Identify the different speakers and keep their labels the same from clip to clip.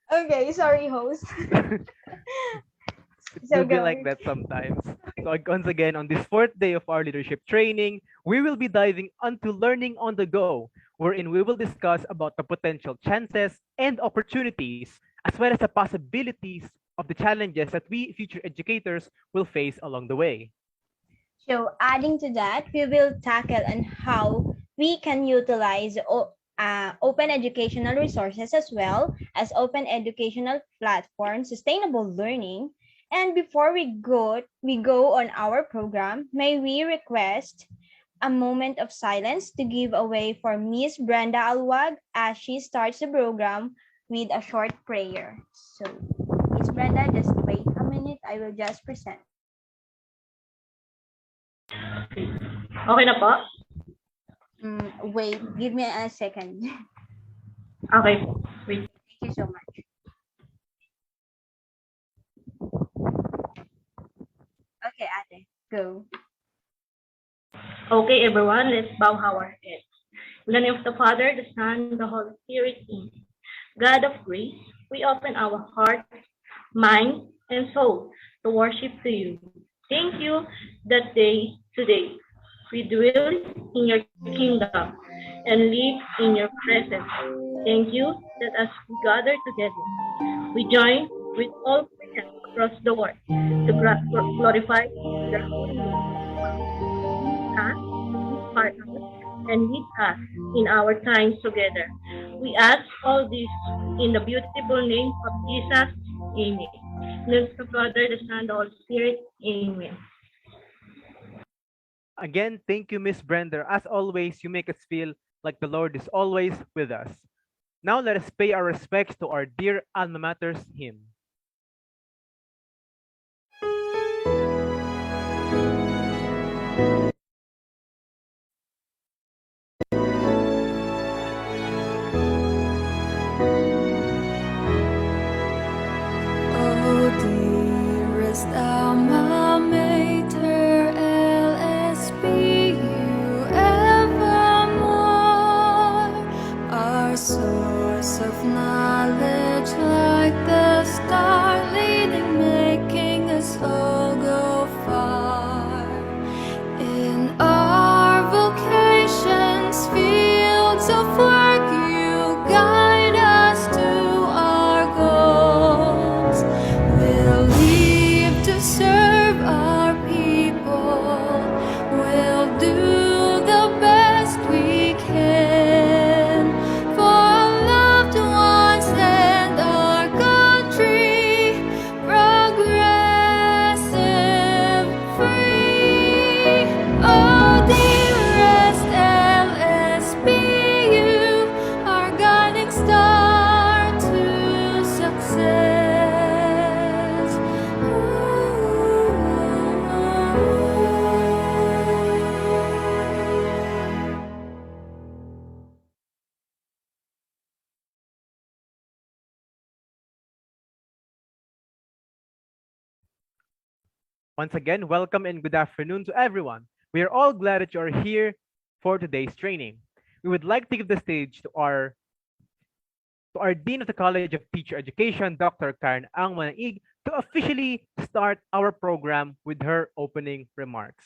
Speaker 1: Okay, sorry, host.
Speaker 2: It
Speaker 1: So
Speaker 2: will be like
Speaker 1: go.
Speaker 2: that sometimes. So once again, on this fourth day of our leadership training, we will be diving onto learning on the go, wherein we will discuss about the potential chances and opportunities, as well as the possibilities of the challenges that we future educators will face along the way.
Speaker 1: So adding to that, we will tackle on how we can utilize open educational resources as well as open educational platforms, sustainable learning. And before we go on our program, may we request a moment of silence to give away for Miss Brenda Alwag as she starts the program with a short prayer. So, Miss Brenda, just wait a minute. I will just present.
Speaker 3: Okay na po?
Speaker 1: Wait, give me a second.
Speaker 3: Okay po. Wait.
Speaker 1: Thank you so much. Okay, ate, go.
Speaker 3: Okay, everyone, let's bow our heads. In the name of the Father, the Son, the Holy Spirit, Amen. God of grace, we open our heart, mind, and soul to worship to you. Thank you that day today we dwell in your kingdom and live in your presence. Thank you that as we gather together, we join with all Christians across the world to glorify your holy name. Us, inspire us, and lead us in our times together. We ask all this in the beautiful name of Jesus. Amen. In the name of the Father, the Son, the Holy Spirit. Amen.
Speaker 2: Again, thank you, Miss Brenda. As always, you make us feel like the Lord is always with us. Now let us pay our respects to our dear alma mater's hymn.
Speaker 4: Oh, dearest alma mater, LSPU evermore, our source of knowledge, like the star leading, making us all go far. In our vocations, fields of work, you guide us to our goals. We'll live to serve our people. We'll do the best we can for our loved ones and our country, progressive, free. Oh, dearest LSPU, our guiding star to success.
Speaker 2: Once again, welcome and good afternoon to everyone. We are all glad that you are here for today's training. We would like to give the stage to our Dean of the College of Teacher Education, Dr. Karen Ang Manaig, to officially start our program with her opening remarks.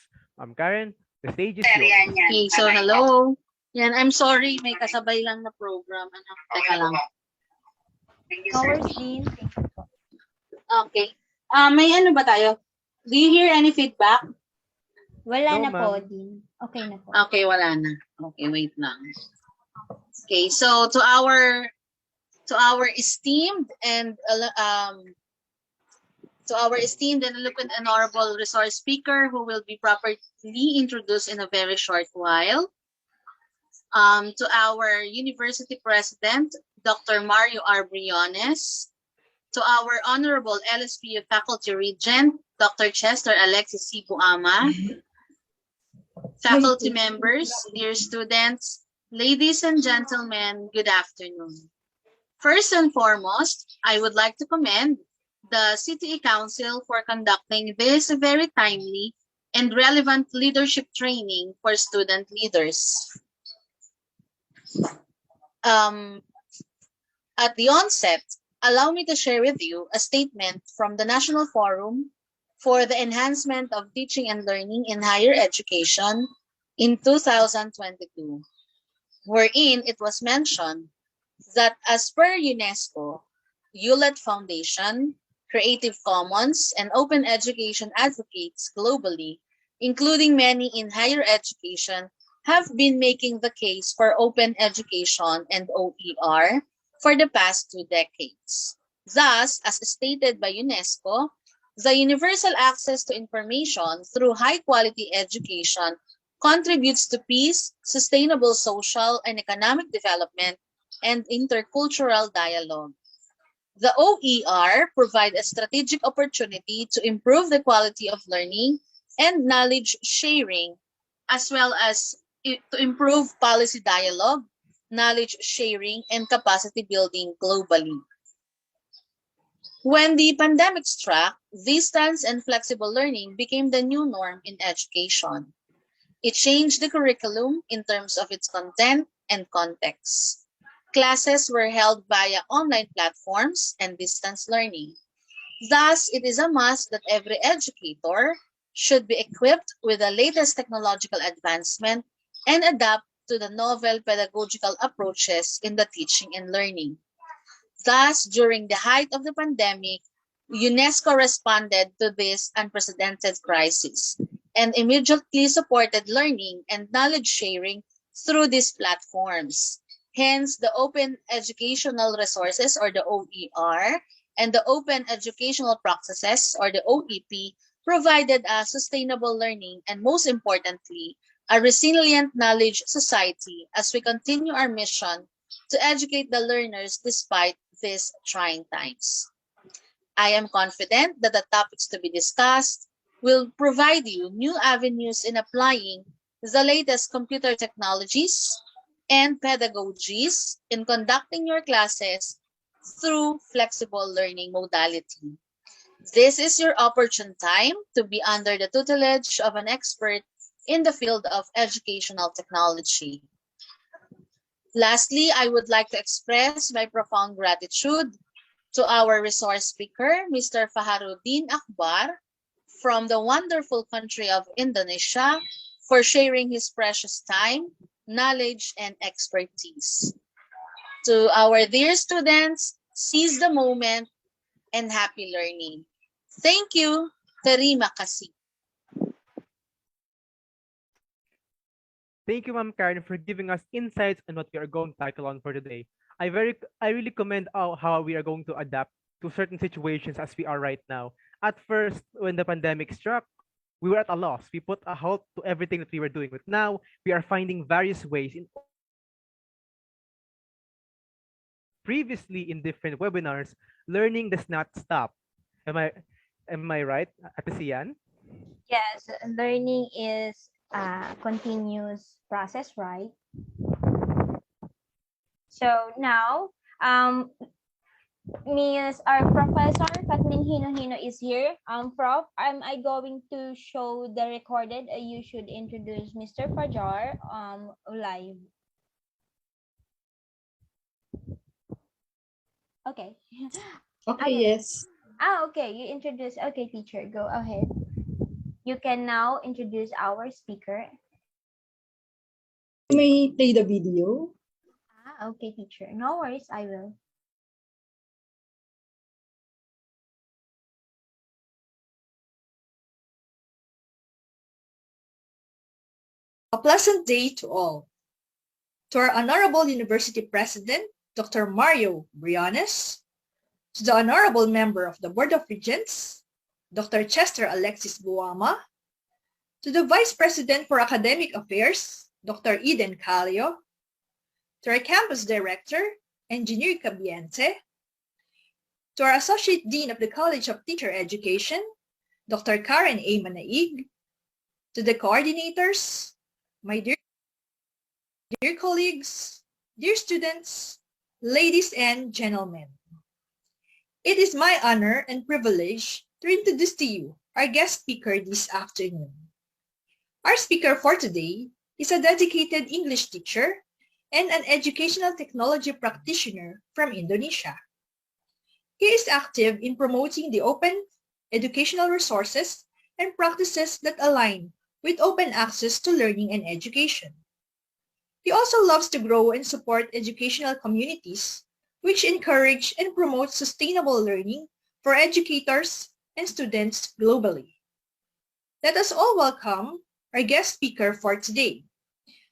Speaker 2: Karen, the stage is yours.
Speaker 5: Okay, so hello. Yan, I'm sorry, may kasabay lang na program. Ano, teka lang.
Speaker 1: Ours, Dean.
Speaker 5: Okay. May ano ba tayo? Do you hear any feedback?
Speaker 1: Wala
Speaker 2: No,
Speaker 1: na po,
Speaker 2: ma'am.
Speaker 1: Dean. Okay na po.
Speaker 5: Okay, wala na. Okay, wait lang. Okay, so to our esteemed and eloquent and honorable resource speaker who will be properly introduced in a very short while. To our university president, Dr. Mario R. Briones. To our honorable LSPU faculty regent, Dr. Chester Alexis C. Buama. Faculty members, dear students, ladies and gentlemen, good afternoon. First and foremost, I would like to commend the CTE Council for conducting this very timely and relevant leadership training for student leaders. Um, at the onset, allow me to share with you a statement from the National Forum for the Enhancement of Teaching and Learning in Higher Education in 2022, wherein it was mentioned that as per UNESCO, Hewlett Foundation, Creative Commons, and open education advocates globally, including many in higher education, have been making the case for open education and OER for the past 2 decades. Thus, as stated by UNESCO, the universal access to information through high-quality education contributes to peace, sustainable social and economic development, and intercultural dialogue. The OER provide a strategic opportunity to improve the quality of learning and knowledge sharing, as well as to improve policy dialogue, knowledge sharing, and capacity building globally. When the pandemic struck, distance and flexible learning became the new norm in education. It changed the curriculum in terms of its content and context. Classes were held via online platforms and distance learning. Thus, it is a must that every educator should be equipped with the latest technological advancement and adapt to the novel pedagogical approaches in the teaching and learning. Thus, during the height of the pandemic, UNESCO responded to this unprecedented crisis and immediately supported learning and knowledge sharing through these platforms. Hence, the Open Educational Resources, or the OER, and the Open Educational Practices, or the OEP, provided a sustainable learning and, most importantly, a resilient knowledge society as we continue our mission to educate the learners despite these trying times. I am confident that the topics to be discussed will provide you new avenues in applying the latest computer technologies and pedagogies in conducting your classes through flexible learning modality. This is your opportune time to be under the tutelage of an expert in the field of educational technology. Lastly, I would like to express my profound gratitude to our resource speaker, Mr. Fajarudin Akbar, from the wonderful country of Indonesia, for sharing his precious time, knowledge, and expertise. To our dear students, seize the moment and happy learning. Thank you. Terima kasih.
Speaker 2: Thank you, Ma'am Karen, for giving us insights on what we are going to tackle on for today. I really commend how we are going to adapt to certain situations as we are right now. At first, when the pandemic struck, we were at a loss. We put a halt to everything that we were doing. But now we are finding various ways in previously in different webinars, learning does not stop. Am I right, Ate Sian?
Speaker 1: Yes, learning is a continuous process, right? So now, our professor Kathleen Hino is here. Prof, am I going to show the recorded? You should introduce Mr. Fajar live. Okay.
Speaker 6: Okay, yes.
Speaker 1: Okay. You introduce. Okay, teacher, go ahead. You can now introduce our speaker.
Speaker 6: You may play the video.
Speaker 1: Okay, teacher. No worries, I will.
Speaker 6: A pleasant day to all. To our Honorable University President, Dr. Mario Briones, to the Honorable Member of the Board of Regents, Dr. Chester Alexis Buama, to the Vice President for Academic Affairs, Dr. Eden Calio, to our Campus Director, Engineer Cabiente, to our Associate Dean of the College of Teacher Education, Dr. Karen A. Manaig, to the coordinators, my dear colleagues, dear students, ladies and gentlemen. It is my honor and privilege to introduce to you our guest speaker this afternoon. Our speaker for today is a dedicated English teacher and an educational technology practitioner from Indonesia. He is active in promoting the open educational resources and practices that align with open access to learning and education. He also loves to grow and support educational communities, which encourage and promote sustainable learning for educators and students globally. Let us all welcome our guest speaker for today,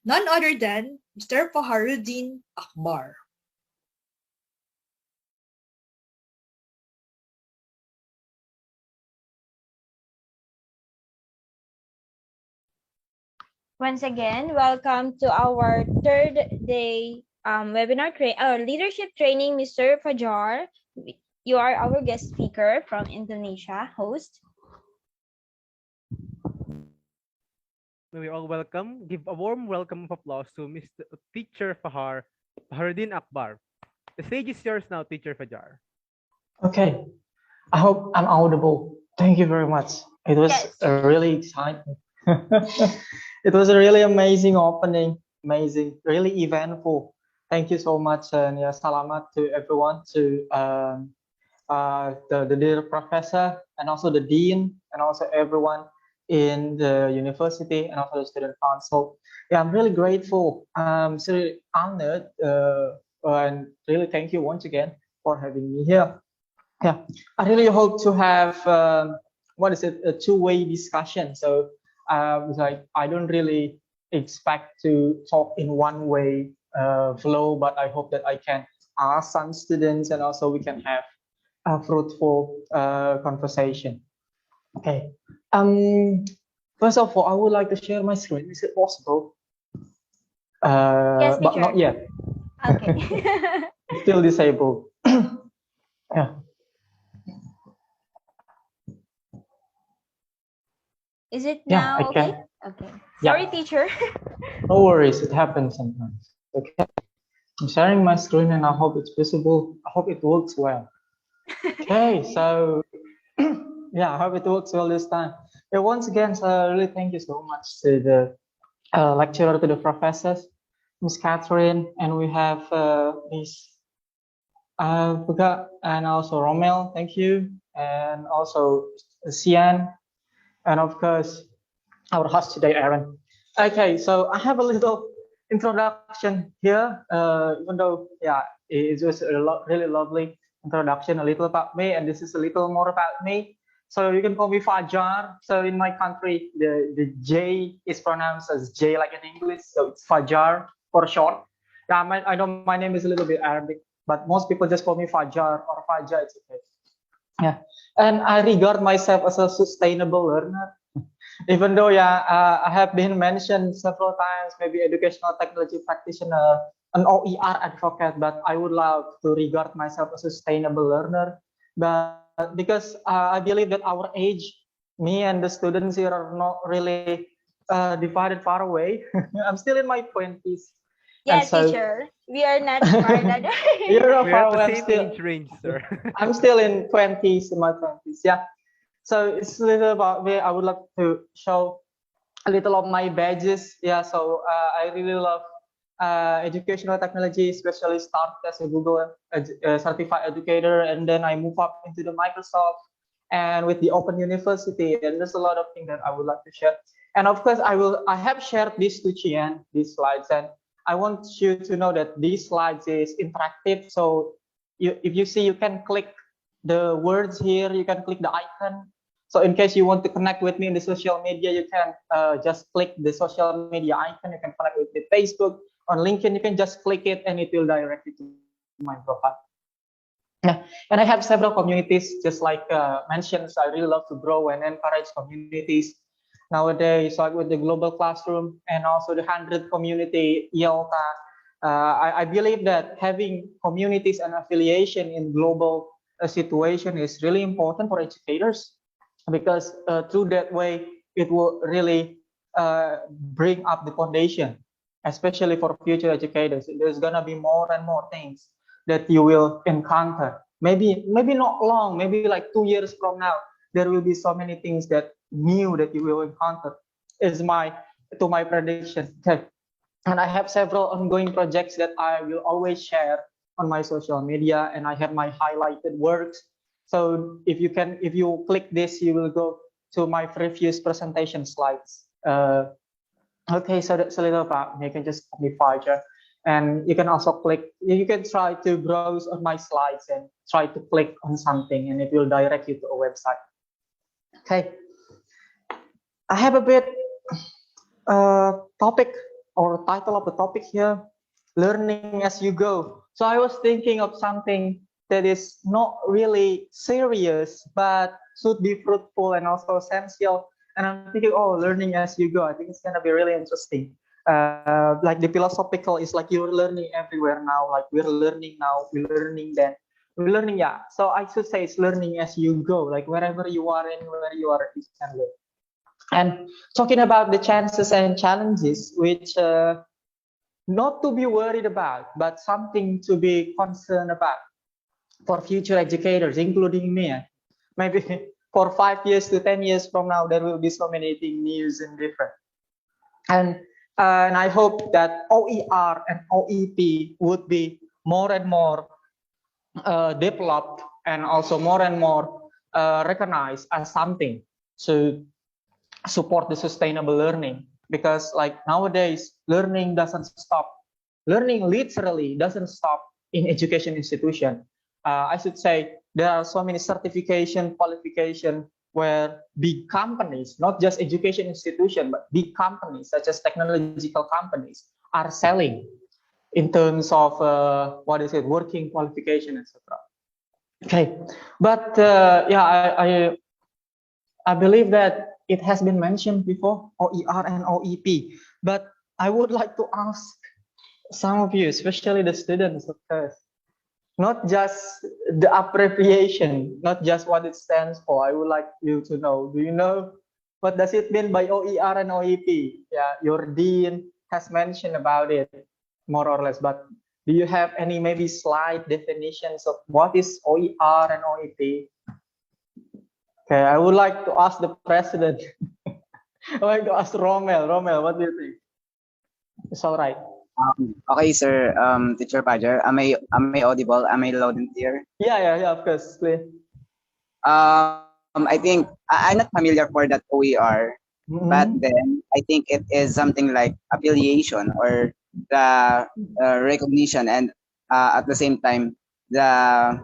Speaker 6: none other than Mr. Fajarudin Akbar.
Speaker 1: Once again, welcome to our third day webinar, leadership training, Mr. Fajar. You are our guest speaker from Indonesia, host.
Speaker 2: May we all give a warm welcome of applause to Mr. Teacher Fajarudin Akbar. The stage is yours now, Teacher Fajar.
Speaker 7: Okay, I hope I'm audible. Thank you very much. It was
Speaker 1: Yes.
Speaker 7: really exciting. It was a really amazing opening, really eventful. Thank you so much, and yeah, salamat to everyone, to the dear professor, and also the dean, and also everyone in the university, and also the student council. Yeah, I'm really grateful. I'm so honored, and really thank you once again for having me here. Yeah, I really hope to have a two-way discussion. So like I don't really expect to talk in one way flow, but I hope that I can ask some students, and also we can have a fruitful conversation. Okay. First of all, I would like to share my screen. Is it possible?
Speaker 1: Yes,
Speaker 7: But
Speaker 1: teacher.
Speaker 7: not yet.
Speaker 1: Okay.
Speaker 7: Still disabled. Yeah.
Speaker 1: Is it
Speaker 7: Yeah,
Speaker 1: now
Speaker 7: I
Speaker 1: okay?
Speaker 7: can.
Speaker 1: Okay.
Speaker 7: Yeah.
Speaker 1: Sorry, teacher.
Speaker 7: No worries, it happens sometimes. Okay. I'm sharing my screen and I hope it's visible. I hope it works well. Okay, so yeah, I hope it works well this time. Yeah, once again, so really thank you so much to the lecturer, to the professors, Miss Catherine, and we have Miss Buga, and also Romel, thank you, and also Sian, and of course our host today, Aaron. Okay, so I have a little introduction here, even though, yeah, it was a really lovely introduction, a little about me, and this is a little more about me. So you can call me Fajar. So in my country, the J is pronounced as J like in English, so it's Fajar for short. Yeah, I know my name is a little bit Arabic, but most people just call me Fajar or Fajar, it's okay. Yeah, and I regard myself as a sustainable learner. Even though, yeah, I have been mentioned several times, maybe educational technology practitioner, an OER advocate, but I would love to regard myself as a sustainable learner. But because I believe that our age, me and the students here are not really divided far away. I'm still in my 20s. And
Speaker 1: Yes,
Speaker 7: so
Speaker 1: teacher. We are not far that
Speaker 7: you're not
Speaker 2: We're
Speaker 7: far
Speaker 2: at the
Speaker 7: away.
Speaker 2: same age range, sir.
Speaker 7: I'm still in 20s, in my 20s. Yeah. So it's a little about where I would like to show a little of my badges. Yeah, so I really love educational technology, especially started as a Google certified educator, and then I move up into the Microsoft and with the Open University, and there's a lot of things that I would like to share. And of course, I have shared this to Chian, these slides, and I want you to know that these slides is interactive. So if you see, you can click the words here, you can click the icon. So in case you want to connect with me in the social media, you can just click the social media icon. You can connect with me Facebook, on LinkedIn. You can just click it and it will direct you to my profile. Yeah. And I have several communities, just like mentioned. So I really love to grow and encourage communities nowadays, like with the global classroom and also the 100 community IELTA. I believe that having communities and affiliation in global situation is really important for educators, because through that way it will really bring up the foundation, especially for future educators. There's gonna be more and more things that you will encounter. Maybe not long, maybe like 2 years from now, there will be so many things that new that you will encounter. Is my prediction. Okay. And I have several ongoing projects that I will always share on my social media, and I have my highlighted works. So if you click this, you will go to my previous presentation slides. Okay, so that's a little about me. You can just copy Fajar, and you can also click. You can try to browse on my slides and try to click on something, and it will direct you to a website. Okay, I have a bit topic or title of the topic here: learning as you go. So I was thinking of something that is not really serious, but should be fruitful and also essential. And I'm thinking, oh, learning as you go. I think it's gonna be really interesting. Like the philosophical is like you're learning everywhere now. Like we're learning now, we're learning then, we're learning. Yeah. So I should say it's learning as you go. Like wherever you are, anywhere you are, you can learn. And talking about the chances and challenges, which not to be worried about, but something to be concerned about for future educators, including me. Maybe for 5 years to 10 years from now, there will be so many things new and different. And I hope that OER and OEP would be more and more developed and also more and more recognized as something to support the sustainable learning. Because like nowadays, learning doesn't stop. Learning literally doesn't stop in education institution. I should say there are so many certification, qualification where big companies, not just education institution, but big companies such as technological companies are selling in terms of what is it, working qualification, etc. Okay, but yeah, I believe that it has been mentioned before, OER and OEP, but I would like to ask some of you, especially the students, of course, not just the abbreviation, not just what it stands for. I would like you to know, do you know what does it mean by OER and OEP? Yeah, your dean has mentioned about it, more or less, but do you have any maybe slight definitions of what is OER and OEP? Okay, I would like to ask the president. I would like to ask Romel. Romel, what do you think? It's all right.
Speaker 8: Okay, sir. Teacher Pajar, am I audible? Am I loud and clear?
Speaker 7: Yeah, of course. Clear.
Speaker 8: I think I'm not familiar for that OER, but
Speaker 7: Mhm.
Speaker 8: then I think it is something like affiliation or the recognition, and at the same time the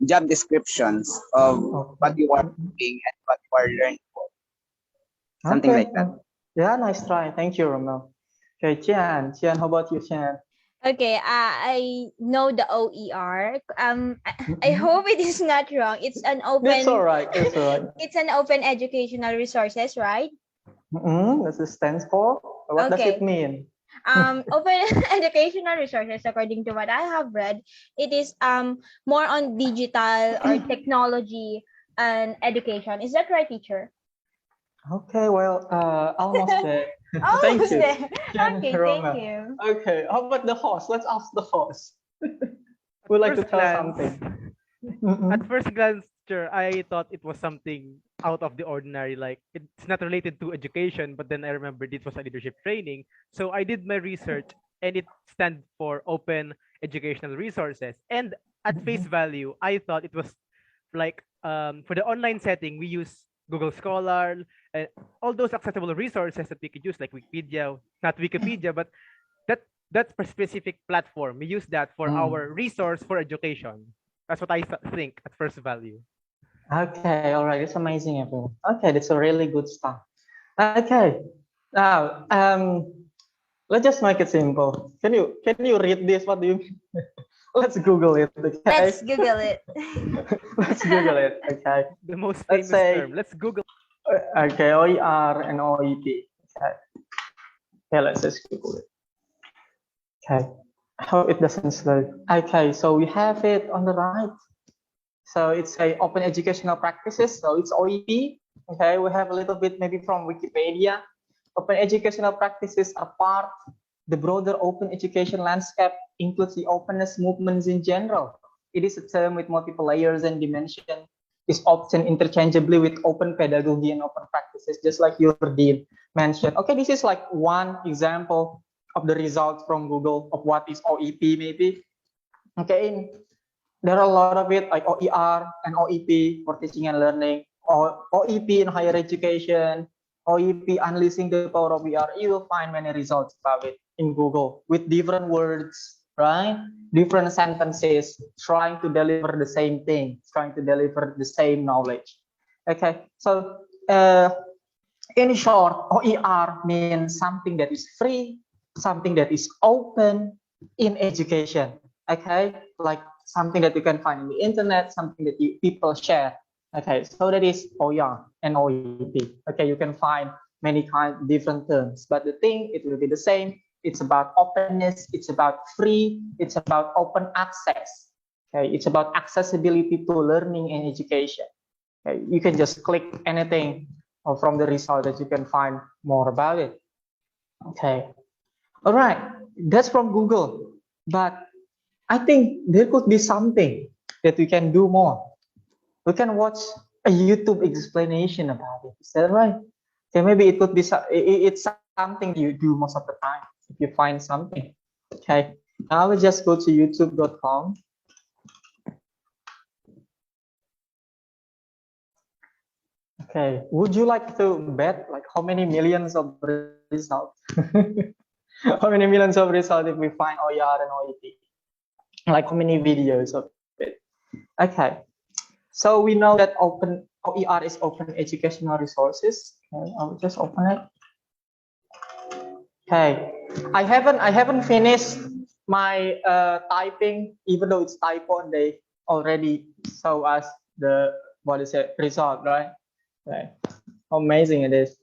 Speaker 8: job descriptions of what
Speaker 7: Okay.
Speaker 8: you are doing and what you are learning for, something
Speaker 7: Okay.
Speaker 8: like that.
Speaker 7: Yeah, nice try. Thank you, Romel. Okay, Chian. Chian, how about you, Chian?
Speaker 1: Okay, I know the OER. I
Speaker 7: Mhm.
Speaker 1: hope it is not wrong. It's an
Speaker 7: It's all
Speaker 1: open
Speaker 7: right. It's all right.
Speaker 1: it's an open educational resources, right?
Speaker 7: This is stands for. What does it
Speaker 1: Okay.
Speaker 7: mean?
Speaker 1: Open educational resources, according to what I have read, it is more on digital or technology and education. Is that right, teacher?
Speaker 7: Okay, well, almost there. Thank
Speaker 1: Almost
Speaker 7: you,
Speaker 1: there.
Speaker 7: Chian and
Speaker 1: Okay, thank
Speaker 7: Romel.
Speaker 1: you.
Speaker 7: Okay, how about the host? Let's ask the host.
Speaker 2: At
Speaker 7: Would like to
Speaker 2: first
Speaker 7: tell
Speaker 2: glance,
Speaker 7: something.
Speaker 2: at
Speaker 7: Mhm.
Speaker 2: first glance, sure, I thought it was something out of the ordinary. Like it's not related to education, but then I remembered it was a leadership training. So I did my research, and it stands for Open Educational Resources. And at face value, I thought it was like for the online setting, we use Google Scholar, all those accessible resources that we could use, like Wikipedia, not Wikipedia, but that that's a specific platform. We use that for our
Speaker 7: Mm.
Speaker 2: resource for education. That's what I think at first value.
Speaker 7: Okay, all right. It's amazing, everyone. Okay, that's a really good start. Okay, now let's just make it simple. Can you read this? What do you mean? Let's Google it. Okay,
Speaker 1: Let's Google it.
Speaker 7: let's Google it. Okay,
Speaker 2: The most
Speaker 7: let's
Speaker 2: famous
Speaker 7: say
Speaker 2: term. Let's Google.
Speaker 7: okay, OER and OEP. Okay, okay, let's just Google it. Okay, I hope it doesn't slow. Okay, so we have it on the right. So it's a open educational practices. So it's OEP. Okay, we have a little bit maybe from Wikipedia. Open educational practices are part the broader open education landscape includes the openness movements in general. It is a term with multiple layers and dimension. Is often interchangeably with open pedagogy and open practices, just like your dean mention. Okay, this is like one example of the results from Google of what is OEP maybe. Okay, there are a lot of it like OER and OEP for teaching and learning, or OEP in higher education, OEP unleashing the power of VR. You will find many results about it in Google with different words, right? Different sentences trying to deliver the same thing, trying to deliver the same knowledge. Okay, so in short, OER means something that is free, something that is open in education. Okay, like something that you can find in the internet, something that people share. Okay, so that is OER and OEP. Okay, you can find many different terms, but the thing it will be the same. It's about openness. It's about free. It's about open access. Okay, it's about accessibility to learning and education. Okay, you can just click anything from the result that you can find more about it. Okay, all right, that's from Google, but I think there could be something that we can do more. We can watch a YouTube explanation about it. Is that right? Okay, maybe it could be it's something you do most of the time if you find something. Okay, now I will just go to youtube.com. Okay, would you like to bet like how many millions of results? How many millions of results if we find OER and OEP? Like how many videos of it? Okay, so we know that open OER is open educational resources. Okay, I will just open it. Okay, I haven't finished my typing, even though it's typo. They already show us the what is it result, right? Right. How amazing it is.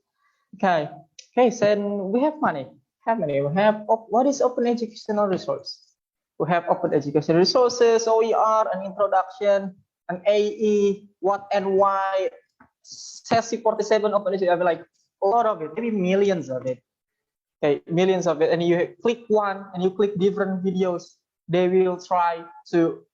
Speaker 7: Okay. Okay. So we have money. We have what is open educational resource? We have open educational resources, OER, an introduction, an AE, what and why, CESI 47 open education, like a lot of it, maybe millions of it. Okay, millions of it. And you click one and you click different videos. They will try to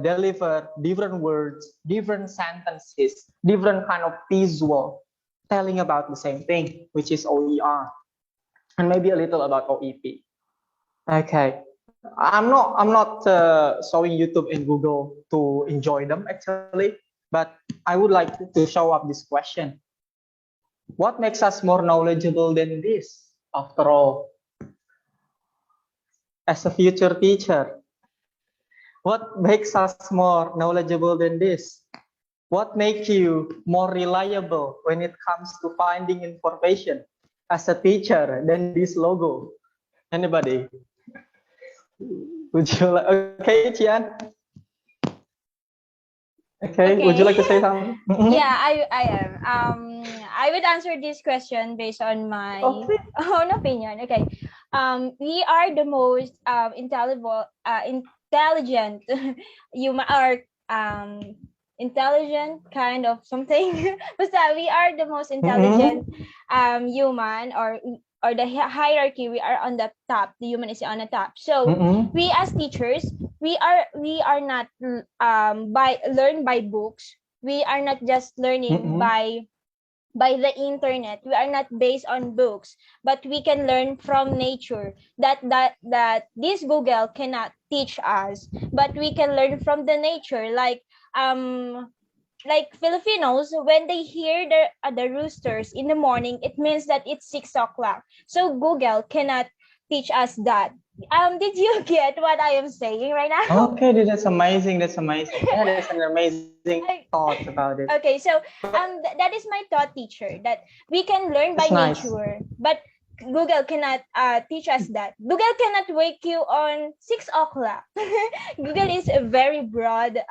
Speaker 7: deliver different words, different sentences, different kind of visual, telling about the same thing, which is OER, and maybe a little about OEP. Okay, I'm not showing YouTube and Google to enjoy them actually, but I would like to show up this question: what makes us more knowledgeable than this? After all, as a future teacher, what makes us more knowledgeable than this? What makes you more reliable when it comes to finding information as a teacher than this logo? Anybody? Would you like? Okay, Tian. Okay. Would you like to say something?
Speaker 1: Yeah, I am. I would answer this question based on my own opinion. Okay. We are the most intelligent human, or intelligent kind of something. Basta we are the most intelligent human, or the hierarchy, we are on the top. The human is on the top. So we as teachers, we are not learn by books. We are not just learning by the internet. We are not based on books, but we can learn from nature. That this Google cannot teach us, but we can learn from the nature. Like Filipinos, when they hear the roosters in the morning, it means that it's 6 o'clock. So Google cannot teach us that. Did you get what I am saying right now?
Speaker 7: Okay, that's amazing. That's amazing. Yeah, that's an amazing thought about it.
Speaker 1: Okay, so that is my thought, teacher, that we can learn by nature, but Google cannot teach us that. Google cannot wake you on 6 o'clock. Google is a very broad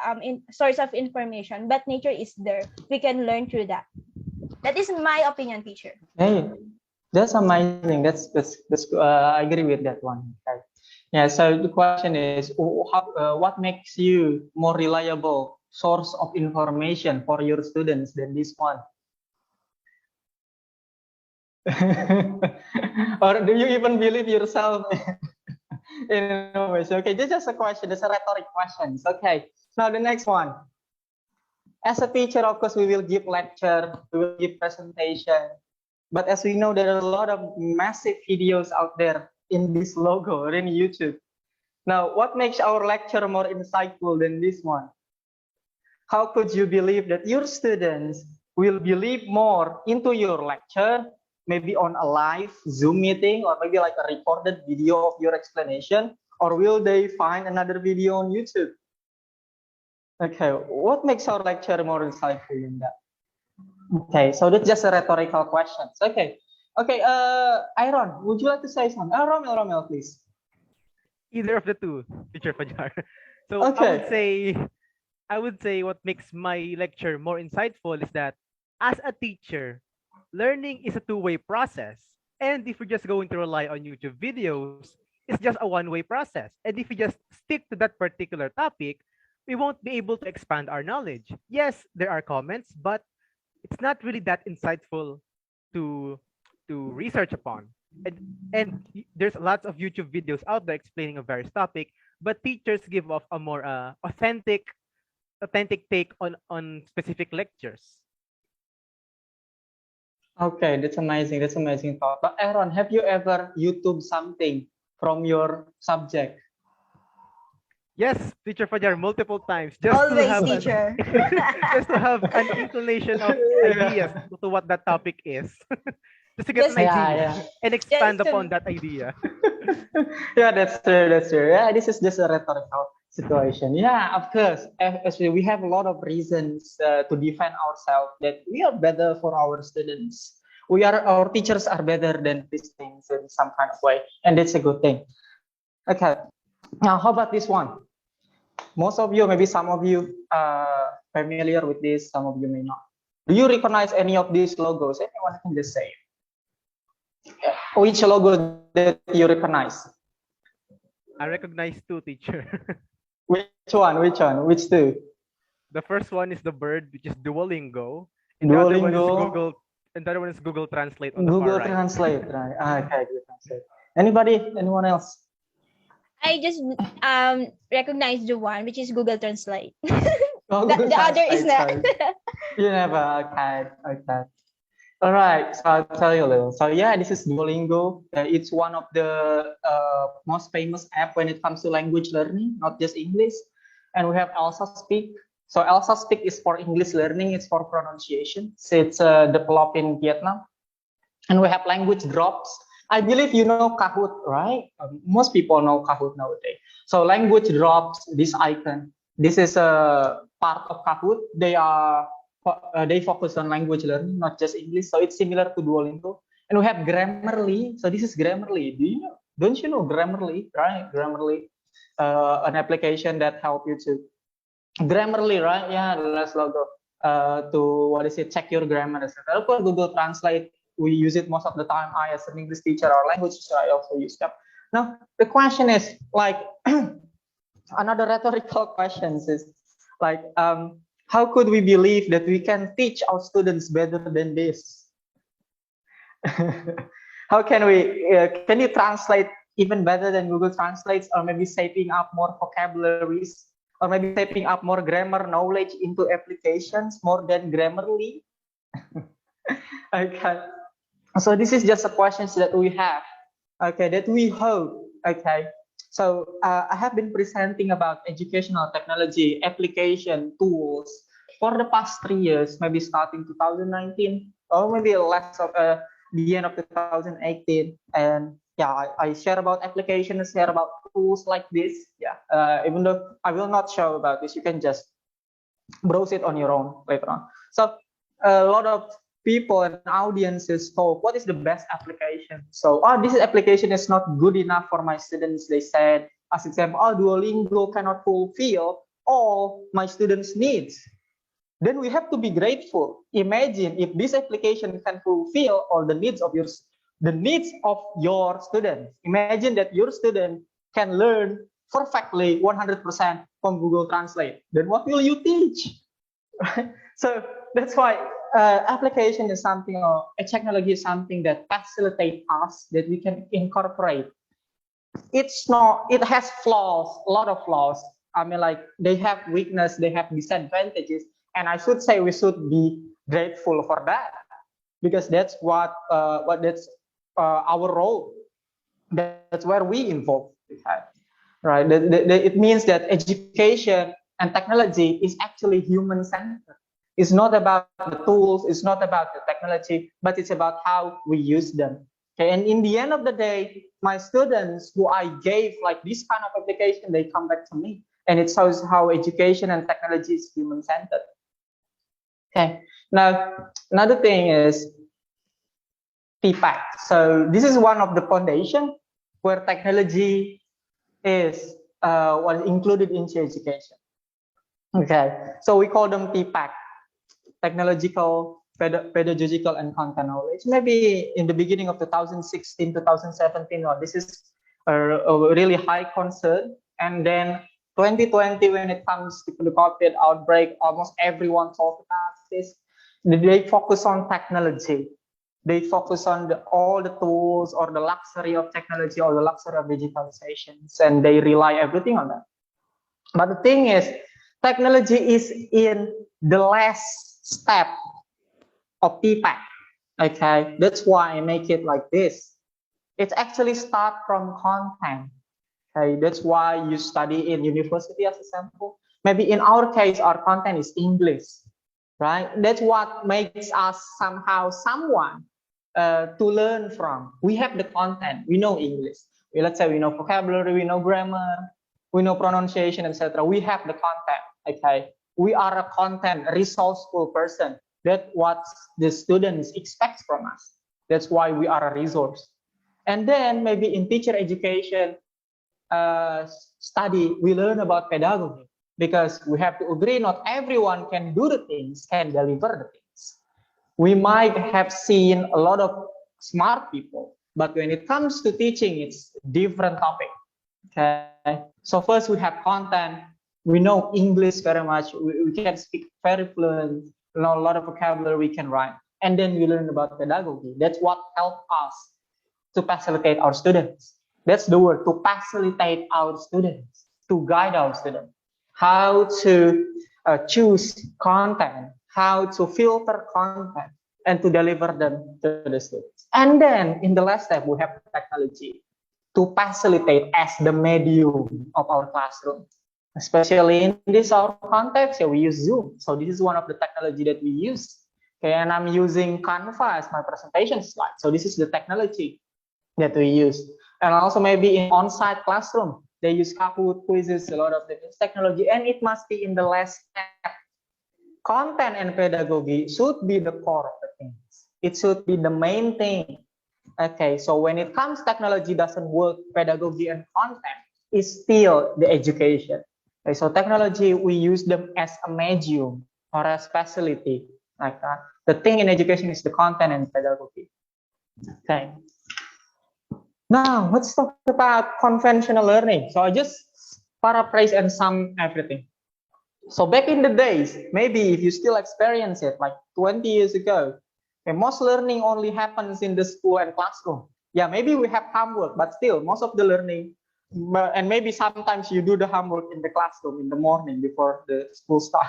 Speaker 1: source of information, but nature is there. We can learn through that. That is my opinion, teacher.
Speaker 7: Hey, that's amazing. That's I agree with that one. Okay. Yeah. So the question is, what makes you more reliable source of information for your students than this one? Or do you even believe yourself in innovation? Okay, this is just a question. It's a rhetoric question. Okay. Now the next one. As a teacher, of course, we will give lecture, we will give presentation. But as we know, there are a lot of massive videos out there in this logo or in YouTube. Now, what makes our lecture more insightful than this one? How could you believe that your students will believe more into your lecture, maybe on a live Zoom meeting, or maybe like a recorded video of your explanation, or will they find another video on YouTube? Okay, what makes our lecture more insightful than that? Okay, so that's just a rhetorical question. Okay, Aaron, would you like to say something? Romel, please.
Speaker 2: Either of the two, Teacher Fajar. So
Speaker 7: Okay.
Speaker 2: I would say what makes my lecture more insightful is that as a teacher, learning is a two-way process. And if we're just going to rely on YouTube videos, it's just a one-way process. And if we just stick to that particular topic, we won't be able to expand our knowledge. Yes, there are comments, but it's not really that insightful to research upon. And there's lots of YouTube videos out there explaining a various topic, but teachers give off a more authentic take on specific lectures.
Speaker 7: Okay, that's amazing. That's amazing thought. But Aaron, have you ever YouTube something from your subject?
Speaker 2: Yes, Teacher Fajar, multiple times, just to
Speaker 1: Always,
Speaker 2: have
Speaker 1: teacher.
Speaker 2: just to have an inclination of ideas to what that topic is. Just to get an
Speaker 1: Just-
Speaker 2: idea and expand
Speaker 1: Just to-
Speaker 2: upon that idea.
Speaker 7: Yeah, that's true. That's true. Yeah, this is just a rhetorical situation. Yeah, of course. Actually, we have a lot of reasons to defend ourselves that we are better for our students. Our teachers are better than these things in some kind of way, and that's a good thing. Okay. Now, how about this one? Most of you, maybe some of you, familiar with this. Some of you may not. Do you recognize any of these logos? Anyone can just say it. Which logo that you recognize?
Speaker 2: I recognize two, teacher.
Speaker 7: Which one? Which two?
Speaker 2: The first one is the bird, which is Duolingo, and the other one is
Speaker 7: Duolingo.
Speaker 2: Google Translate on the
Speaker 7: Google
Speaker 2: far right.
Speaker 7: Translate, right? Okay, Google Translate. Anyone else?
Speaker 1: I just recognize the one which is Google Translate.
Speaker 7: Oh,
Speaker 1: The
Speaker 7: Google
Speaker 1: other is
Speaker 7: Translate,
Speaker 1: not.
Speaker 7: sorry. You never. Okay. All right. So I'll tell you a little. So yeah, this is Duolingo. It's one of the most famous app when it comes to language learning, not just English. And we have Elsa Speak. So Elsa Speak is for English learning. It's for pronunciation. So it's developed in Vietnam. And we have language drops. I believe you know Kahoot, right? Most people know Kahoot nowadays. So language drops, this icon. This is a part of Kahoot. They focus on language learning, not just English. So it's similar to Duolingo. And we have Grammarly. So this is Grammarly. Don't you know Grammarly, right? Grammarly, an application that help you to Grammarly, right? Yeah, the last logo. To check your grammar, etc. Of course, Google Translate, we use it most of the time. I, as an English teacher or language teacher, I also use them. Now, the question is like another rhetorical question is like, how could we believe that we can teach our students better than this? How can we? Can you translate even better than Google Translates, or maybe shaping up more vocabularies, or maybe shaping up more grammar knowledge into applications more than Grammarly? Okay. So this is just a questions that we have. Okay, that we hope. Okay. So I have been presenting about educational technology application tools for the past 3 years, maybe starting 2019 or maybe less of the end of 2018. And yeah, I share about applications, share about tools like this. Yeah, even though I will not show about this, you can just browse it on your own later on. So a lot of people and audiences thought, what is the best application? So, this application is not good enough for my students. They said, as example, Duolingo cannot fulfill all my students' needs. Then we have to be grateful. Imagine if this application can fulfill all the needs of your students. Imagine that your student can learn perfectly 100% from Google Translate. Then what will you teach? So that's why application is something, or a technology is something that facilitates us, that we can incorporate. It has flaws, a lot of flaws. I mean, like, they have weakness, they have disadvantages, and I should say we should be grateful for that. because that's what that's our role. That's where we involve, right? It means that education and technology is actually human centered. It's not about the tools, it's not about the technology, but it's about how we use them. Okay, and in the end of the day, my students who I gave like this kind of application, they come back to me, and it shows how education and technology is human centered. Okay, now another thing is PPAC. So this is one of the foundation where technology is included into education. Okay, so we call them PPAC, technological, pedagogical, and content knowledge. Maybe in the beginning of 2016, 2017, this is a really high concern. And then 2020, when it comes to the COVID outbreak, almost everyone talked about this. They focus on technology. They focus on all the tools or the luxury of technology or the luxury of digitalizations, and they rely everything on that. But the thing is, technology is in the last step of PPAC. Okay, that's why I make it like this. It actually starts from content. Okay, that's why you study in university as a sample. Maybe in our case, our content is English, right? That's what makes us somehow someone to learn from. We have the content. We know English. Let's say we know vocabulary, we know grammar, we know pronunciation, etc. We have the content. Okay, we are a content resourceful person. That's what the students expect from us. That's why we are a resource. And then maybe in teacher education study, we learn about pedagogy, because we have to agree not everyone can do the things, can deliver the things. We might have seen a lot of smart people, but when it comes to teaching, it's a different topic. Okay, so first we have content. We know English very much. We can speak very fluent. Know a lot of vocabulary we can write, and then we learn about pedagogy. That's what helps us to facilitate our students. That's the word, to facilitate our students, to guide our students, how to choose content, how to filter content, and to deliver them to the students. And then in the last step, we have technology to facilitate as the medium of our classroom. Especially in this our context, we use Zoom. So this is one of the technology that we use. Okay, and I'm using Canva as my presentation slide. So this is the technology that we use. And also maybe in on-site classroom, they use Kahoot, quizzes, a lot of this technology, and it must be in the last step. Content and pedagogy should be the core of the things. It should be the main thing. Okay, so when it comes, technology doesn't work, pedagogy and content is still the education. Okay, so technology, we use them as a medium or as facility, like that. The thing in education is the content and pedagogy. Okay. Now, let's talk about conventional learning. So I just paraphrase and sum everything. So back in the days, maybe if you still experience it, like 20 years ago, okay, most learning only happens in the school and classroom. Yeah, maybe we have homework, but still, most of the learning, and maybe sometimes you do the homework in the classroom in the morning before the school start,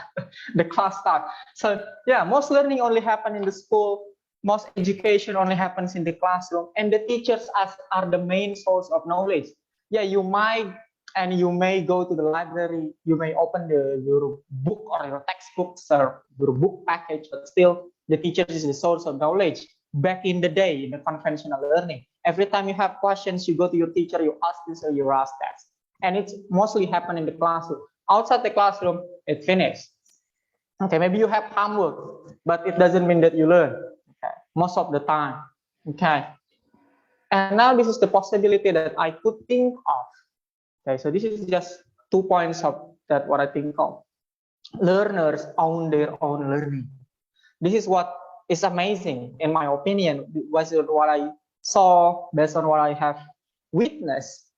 Speaker 7: the class start. So yeah, most learning only happen in the school. Most education only happens in the classroom, and the teachers are the main source of knowledge. Yeah, you may go to the library, you may open your book or your textbooks or your book package, but still the teacher is the source of knowledge. Back in the day, in the conventional learning, every time you have questions, you go to your teacher, you ask this or you ask that. And it's mostly happen in the classroom. Outside the classroom, it's finished. Okay, maybe you have homework, but it doesn't mean that you learn. Okay, most of the time. Okay. And now this is the possibility that I could think of. Okay, so this is just 2 points of that what I think of. Learners own their own learning. This is what is amazing, in my opinion, based on what I saw, based on what I have witnessed,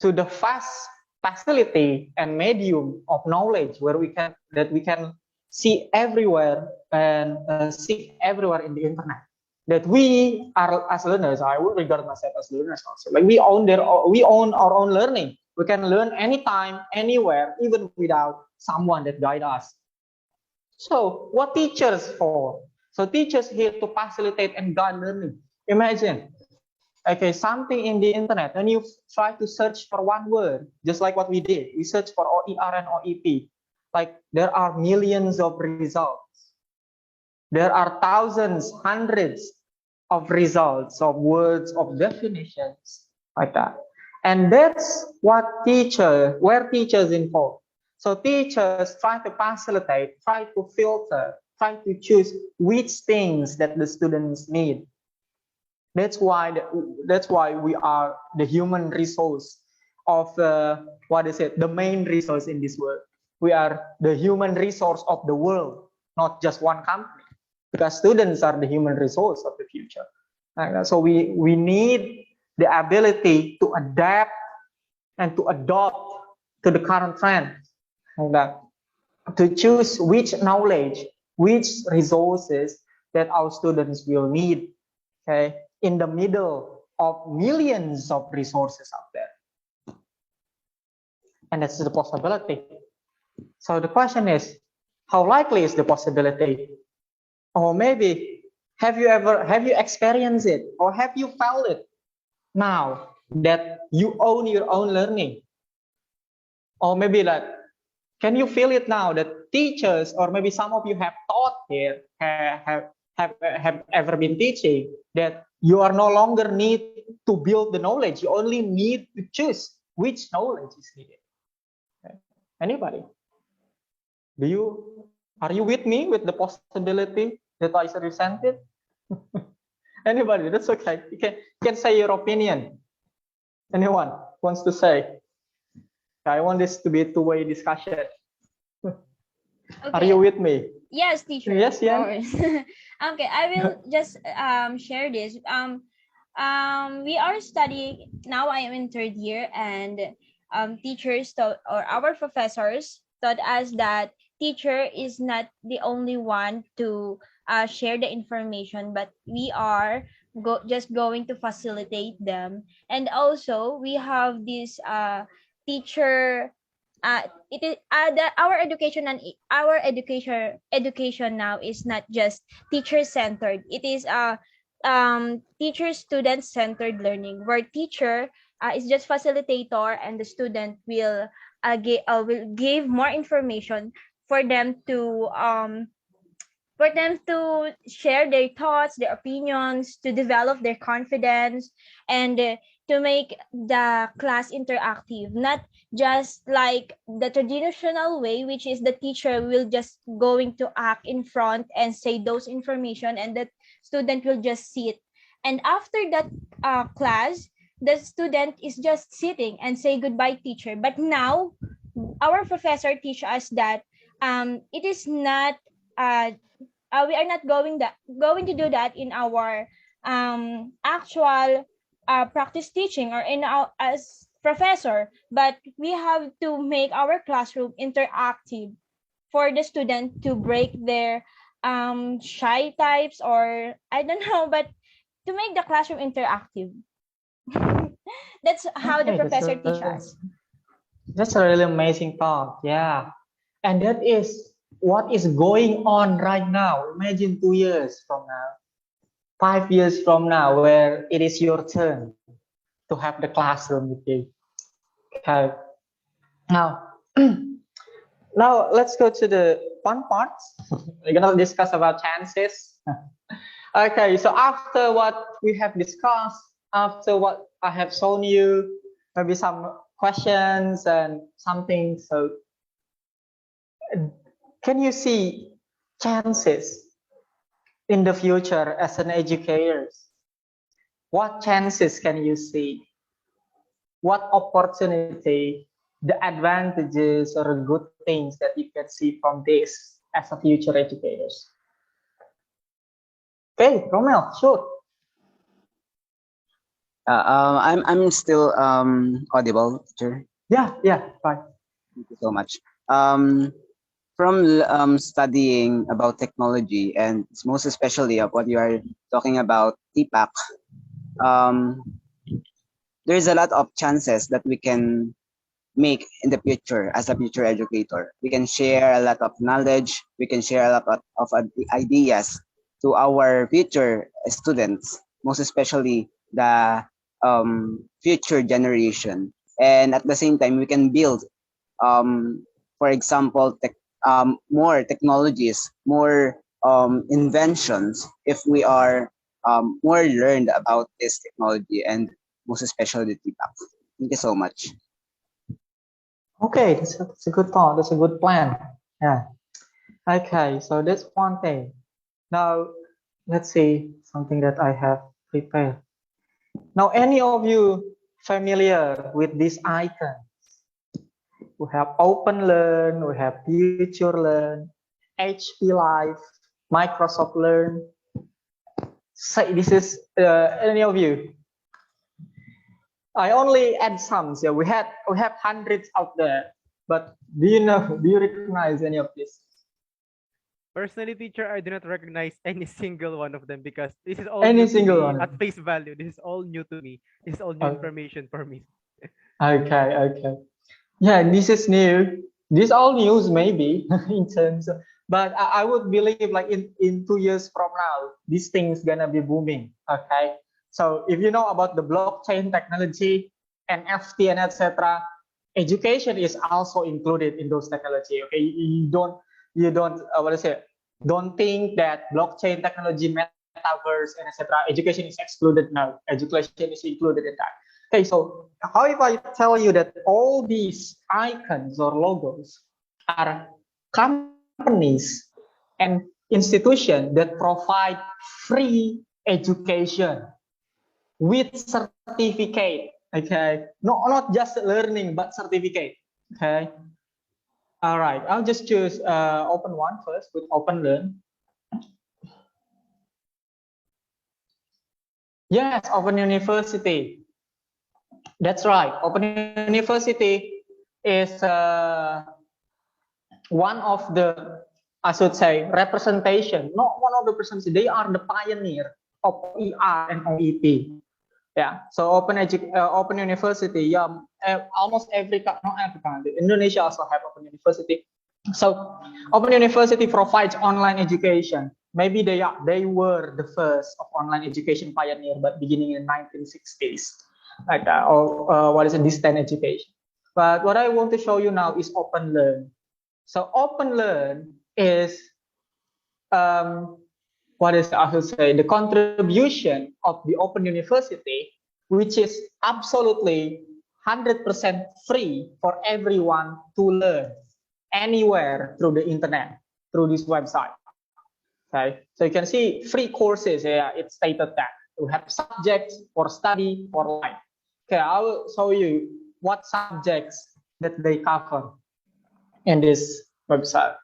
Speaker 7: to the vast facility and medium of knowledge where we can see everywhere and see everywhere in the internet. That we are as learners, I would regard myself as learners also. Like we own our own learning. We can learn anytime, anywhere, even without someone that guide us. So what teachers for? So teachers here to facilitate and guide learning. Imagine, okay, something in the internet, and you try to search for one word, just like what we did. We search for OER and OEP. Like there are millions of results. There are thousands, hundreds of results, of words, of definitions, like that. And that's what where teachers involved. So teachers try to facilitate, try to filter, try to choose which things that the students need. That's why we are the human resource of the main resource in this world. We are the human resource of the world, not just one company, because students are the human resource of the future. So we need the ability to adapt and to adopt to the current trend, like that, to choose which knowledge, which resources that our students will need, okay, in the middle of millions of resources out there. And that's the possibility. So the question is, how likely is the possibility? Or maybe have you experienced it, or have you felt it now that you own your own learning? Or maybe that, can you feel it now that teachers, or maybe some of you have taught here, have ever been teaching, that you are no longer need to build the knowledge, you only need to choose which knowledge is needed. Okay. Anybody? Are you with me with the possibility that I presented? Anybody? That's okay. You can say your opinion. Anyone wants to say? I want this to be a two-way discussion.
Speaker 1: Okay.
Speaker 7: Are you with me?
Speaker 1: Yes, teacher.
Speaker 7: Yes,
Speaker 1: of
Speaker 7: yeah.
Speaker 1: course. Okay, I will just share this. We are studying now. I am in third year, and teachers taught, or our professors taught us that teacher is not the only one to share the information, but we are just going to facilitate them. And also we have this teacher, it is our education, and our education now is not just teacher centered. It is teacher student centered learning, where teacher is just facilitator, and the student will give more information for them to share their thoughts, their opinions, to develop their confidence, and to make the class interactive, not just like the traditional way, which is the teacher will just going to act in front and say those information, and the student will just sit. And after that class, the student is just sitting and say goodbye, teacher. But now, our professor teach us that it is not we are not going to do that in our actual practice teaching, or in our as professor, but we have to make our classroom interactive for the student to break their shy types, or I don't know, but to make the classroom interactive. That's how the
Speaker 7: Okay,
Speaker 1: professor teach us.
Speaker 7: that's a really amazing thought. Yeah. And that is what is going on right now. Imagine 2 years from now, 5 years from now, where it is your turn to have the classroom with you. Okay. Now, now let's go to the fun parts. We're gonna discuss about chances. Okay, so after what we have discussed, after what I have shown you, maybe some questions and something. So, can you see chances in the future as an educator? What chances can you see? What opportunity, the advantages or good things that you can see from this as a future educators? Okay, Romel, sure.
Speaker 8: I'm still audible, teacher.
Speaker 7: Yeah, fine.
Speaker 8: Thank you so much. From studying about technology, and most especially of what you are talking about, TPAC, there's a lot of chances that we can make in the future as a future educator. We can share a lot of knowledge. We can share a lot of ideas to our future students, most especially the future generation. And at the same time, we can build, for example, more technologies, more inventions if we are more learned about this technology and most especially the TPAC. Thank you so much.
Speaker 7: Okay, that's a good thought. That's a good plan. Yeah. Okay, so that's one thing. Now, let's see something that I have prepared. Now, any of you familiar with this icon? We have Open Learn, we have Future Learn, HP Live, Microsoft Learn. Say this is any of you? I only add some. Yeah, we have hundreds out there. But do you recognize any of this?
Speaker 2: Personally, teacher, I do not recognize any single one of them because this is all
Speaker 7: Any
Speaker 2: new to
Speaker 7: single
Speaker 2: me
Speaker 7: one?
Speaker 2: at face value. This is all new to me. This is all new
Speaker 7: Oh,
Speaker 2: information for me.
Speaker 7: okay. Yeah, this is new. This all news maybe in terms of, but I would believe like in 2 years from now, this thing's gonna be booming. Okay. So if you know about the blockchain technology, NFT and etc., education is also included in those technology. Okay. You don't what is it? Don't think that blockchain technology, metaverse and etc. education is excluded. No, education is included in that. Okay, so how if I tell you that all these icons or logos are companies and institutions that provide free education with certificate, okay? Not just learning, but certificate, okay? All right, I'll just choose open one first with Open Learn. Yes, Open University. That's right. Open University is one of the, I should say, representation, not one of the percent. They are the pioneer of ER and OEP. Yeah. So Open University. Yeah. Almost not every country. Indonesia also have Open University. So Open University provides online education. Maybe they were the first of online education pioneer, but beginning in 1960s, like or what is it, distance education. But what I want to show you now is Open Learn. So Open Learn is what is I should say the contribution of the Open University, which is absolutely 100% free for everyone to learn anywhere through the internet, through this website. Okay, so you can see free courses. Yeah, it stated that we have subjects for study for life. Okay, I will show you what subjects that they cover in this website.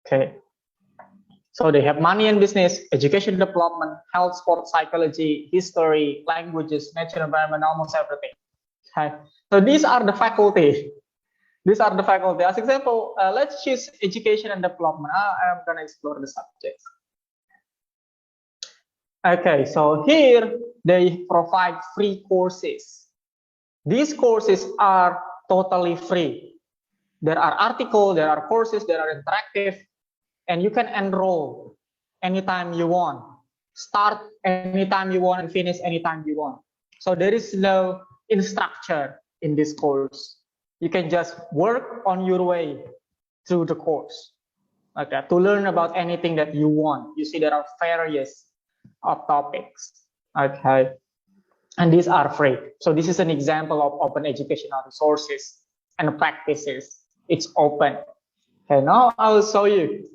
Speaker 7: Okay, so they have money and business, education development, health, sports, psychology, history, languages, nature, environment, almost everything. Okay, so these are the faculty. These are the faculty. As example, let's choose education and development. I'm gonna explore the subjects. Okay, so here they provide free courses. These courses are totally free. There are articles, there are courses, there are interactive, and you can enroll anytime you want, start anytime you want, and finish anytime you want. So there is no instructor in this course. You can just work on your way through the course. Okay, to learn about anything that you want. You see there are various topics. Okay, and these are free. So this is an example of open educational resources and practices. It's open. Okay, now I will show you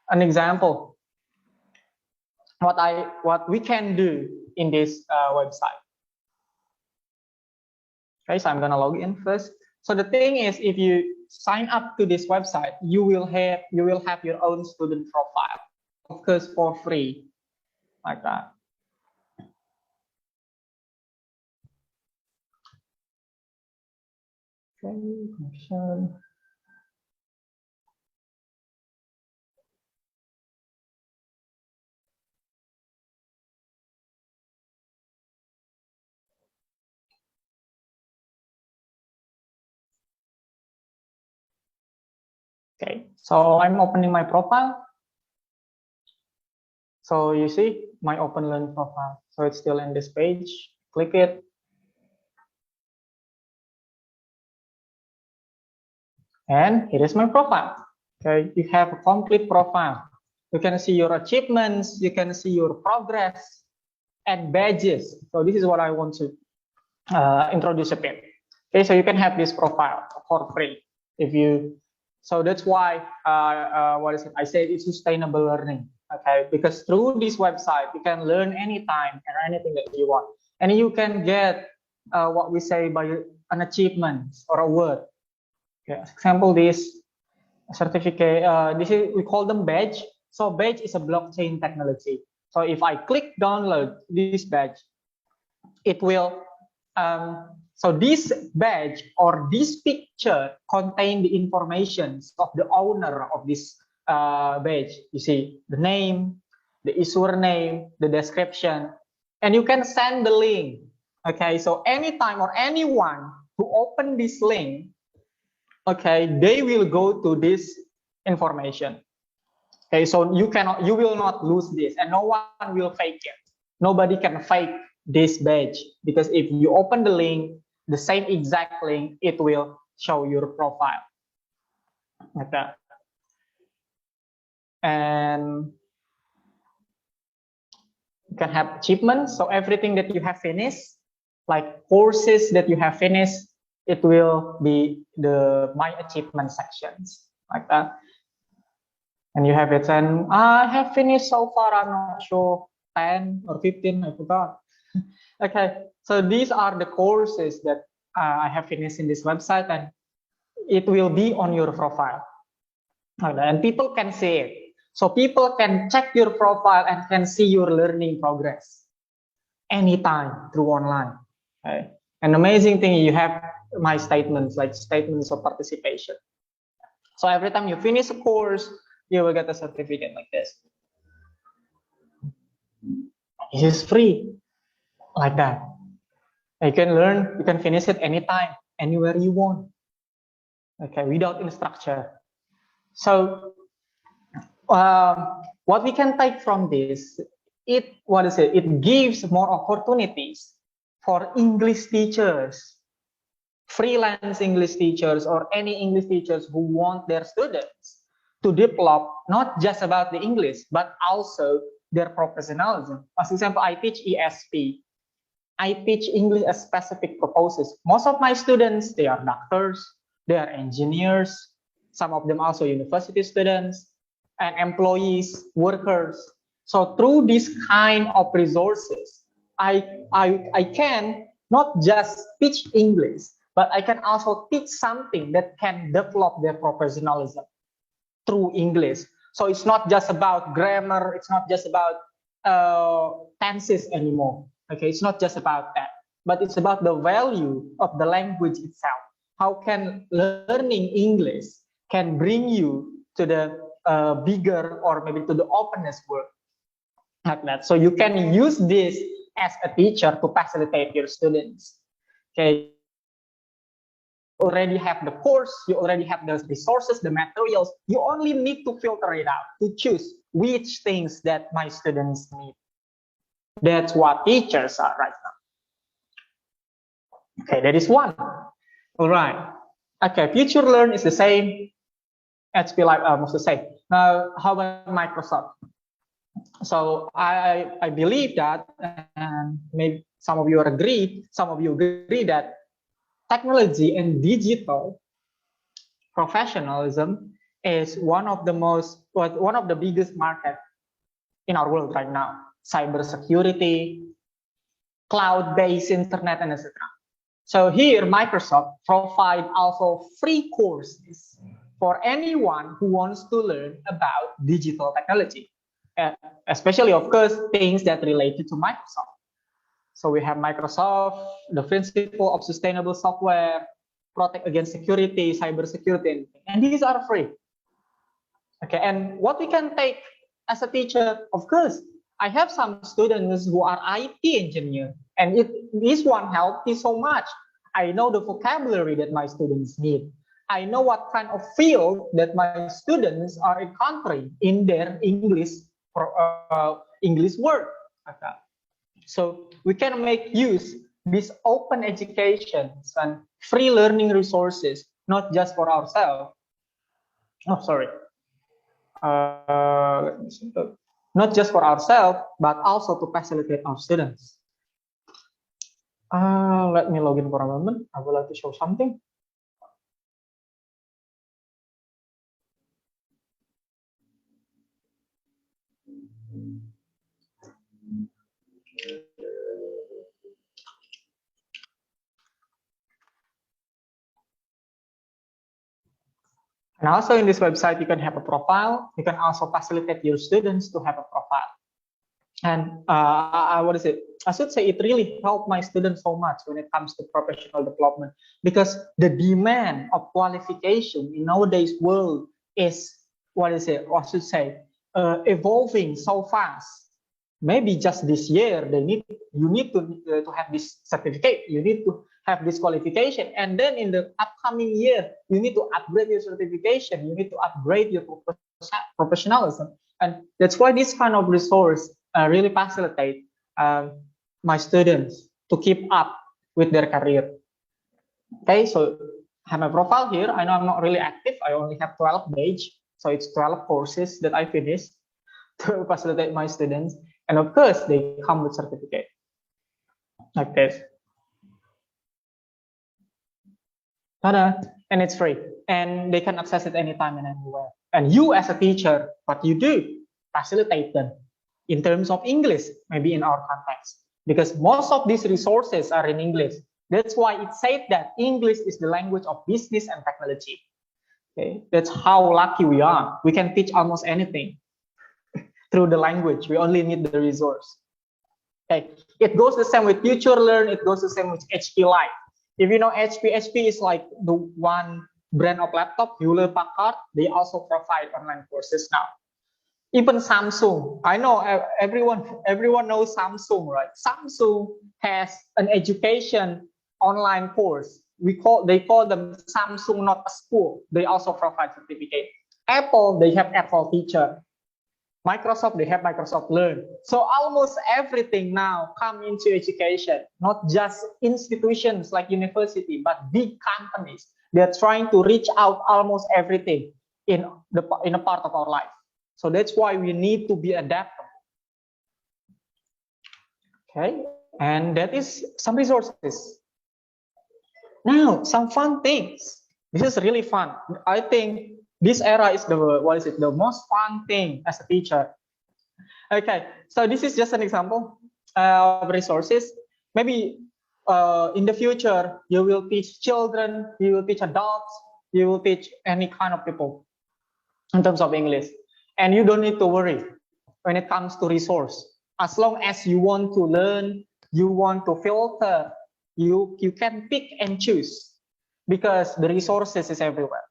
Speaker 7: an example what we can do in this website. Okay, so I'm gonna log in first. So the thing is, if you sign up to this website, you will have your own student profile, of course, for free, like that. Okay, connection. Okay, so I'm opening my profile. So you see my Open Learn profile. So it's still in this page. Click it. And here is my profile. Okay, you have a complete profile. You can see your achievements, you can see your progress, and badges. So this is what I want to introduce a bit. Okay, so you can have this profile for free if you. So that's why what is it? I say it's sustainable learning. Okay, because through this website you can learn anytime and anything that you want, and you can get what we say by an achievement or a word. Okay, example this certificate. This is we call them badge. So badge is a blockchain technology. So if I click download this badge, it will so this badge or this picture contain the informations of the owner of this badge. You see the name, the issuer name, the description, and you can send the link. Okay, so anytime or anyone who open this link, okay, they will go to this information. Okay, so you will not lose this, and no one will fake it. Nobody can fake this badge, because if you open the link, the same exact link, it will show your profile like that. And you can have achievements. So everything that you have finished, like courses that you have finished, it will be the my achievement sections like that. And you have it, and I have finished so far, I'm not sure, 10 or 15, I forgot. Okay, so these are the courses that I have finished in this website, and it will be on your profile. And people can see it. So people can check your profile and can see your learning progress anytime through online. Okay. An amazing thing, you have my statements, like statements of participation. So every time you finish a course, you will get a certificate like this. It is free, like that. You can learn, you can finish it anytime, anywhere you want. Okay, without instruction. So what we can take from this, it gives more opportunities for English teachers, freelance English teachers, or any English teachers who want their students to develop not just about the English, but also their professionalism. As example, I teach ESP. I teach English as specific purposes. Most of my students, they are doctors, they are engineers, some of them also university students, and employees, workers. So through this kind of resources, I can not just teach English, but I can also teach something that can develop their professionalism through English. So it's not just about grammar, it's not just about tenses anymore. Okay, it's not just about that, but it's about the value of the language itself. How can learning English can bring you to the bigger, or maybe to the openness world like that. So you can use this as a teacher to facilitate your students. Okay, already have the course, you already have the resources, the materials. You only need to filter it out to choose which things that my students need. That's what teachers are right now. Okay, that is one. All right. Okay, Future Learn is the same. HP Live almost the same. Now, how about Microsoft? So I believe that, and maybe some of you agree that technology and digital professionalism is one of the biggest market in our world right now. Cybersecurity, cloud-based internet, and etc. So here, Microsoft provide also free courses for anyone who wants to learn about digital technology, especially, of course, things that related to Microsoft. So we have Microsoft, the principle of sustainable software, protect against security, cybersecurity, and these are free. Okay, and what we can take as a teacher, of course, I have some students who are IT engineer, and this one helped me so much. I know the vocabulary that my students need. I know what kind of field that my students are encountering in their English English word like that. So we can make use these open educations and free learning resources, not just for ourselves. Oh, sorry. Not just for ourselves, but also to facilitate our students. Let me log in for a moment. I would like to show something. And also in this website, you can have a profile. You can also facilitate your students to have a profile. And what is it? I should say it really helped my students so much when it comes to professional development, because the demand of qualification in nowadays world is, what is it? I should say, evolving so fast. Maybe just this year you need to have this certificate. You need to have this qualification, and then in the upcoming year you need to upgrade your certification. You need to upgrade your professionalism, and that's why this kind of resource really facilitate my students to keep up with their career. Okay, so I have my profile here. I know I'm not really active. I only have 12 badge, so it's 12 courses that I finished to facilitate my students. And of course, they come with certificate like this. Ta-da! And it's free, and they can access it anytime and anywhere. And you as a teacher, what you do, facilitate them in terms of English, maybe in our context, because most of these resources are in English. That's why it said that English is the language of business and technology. Okay, that's how lucky we are. We can teach almost anything through the language. We only need the resource. Okay, it goes the same with Future Learn. It goes the same with HP Live. If you know HP is like the one brand of laptop, Hewlett Packard. They also provide online courses now. Even Samsung, I know everyone knows Samsung, right? Samsung has an education online course. They call them Samsung Not a School. They also provide certificate. Apple, they have Apple Teacher. Microsoft, they have Microsoft Learn. So almost everything now come into education, not just institutions like university, but big companies. They're trying to reach out almost everything in a part of our life. So that's why we need to be adaptable. Okay, and that is some resources. Now, some fun things. This is really fun. I think this era is the most fun thing as a teacher. Okay, so this is just an example of resources. Maybe in the future, you will teach children, you will teach adults, you will teach any kind of people in terms of English. And you don't need to worry when it comes to resource. As long as you want to learn, you want to filter, you can pick and choose, because the resources is everywhere.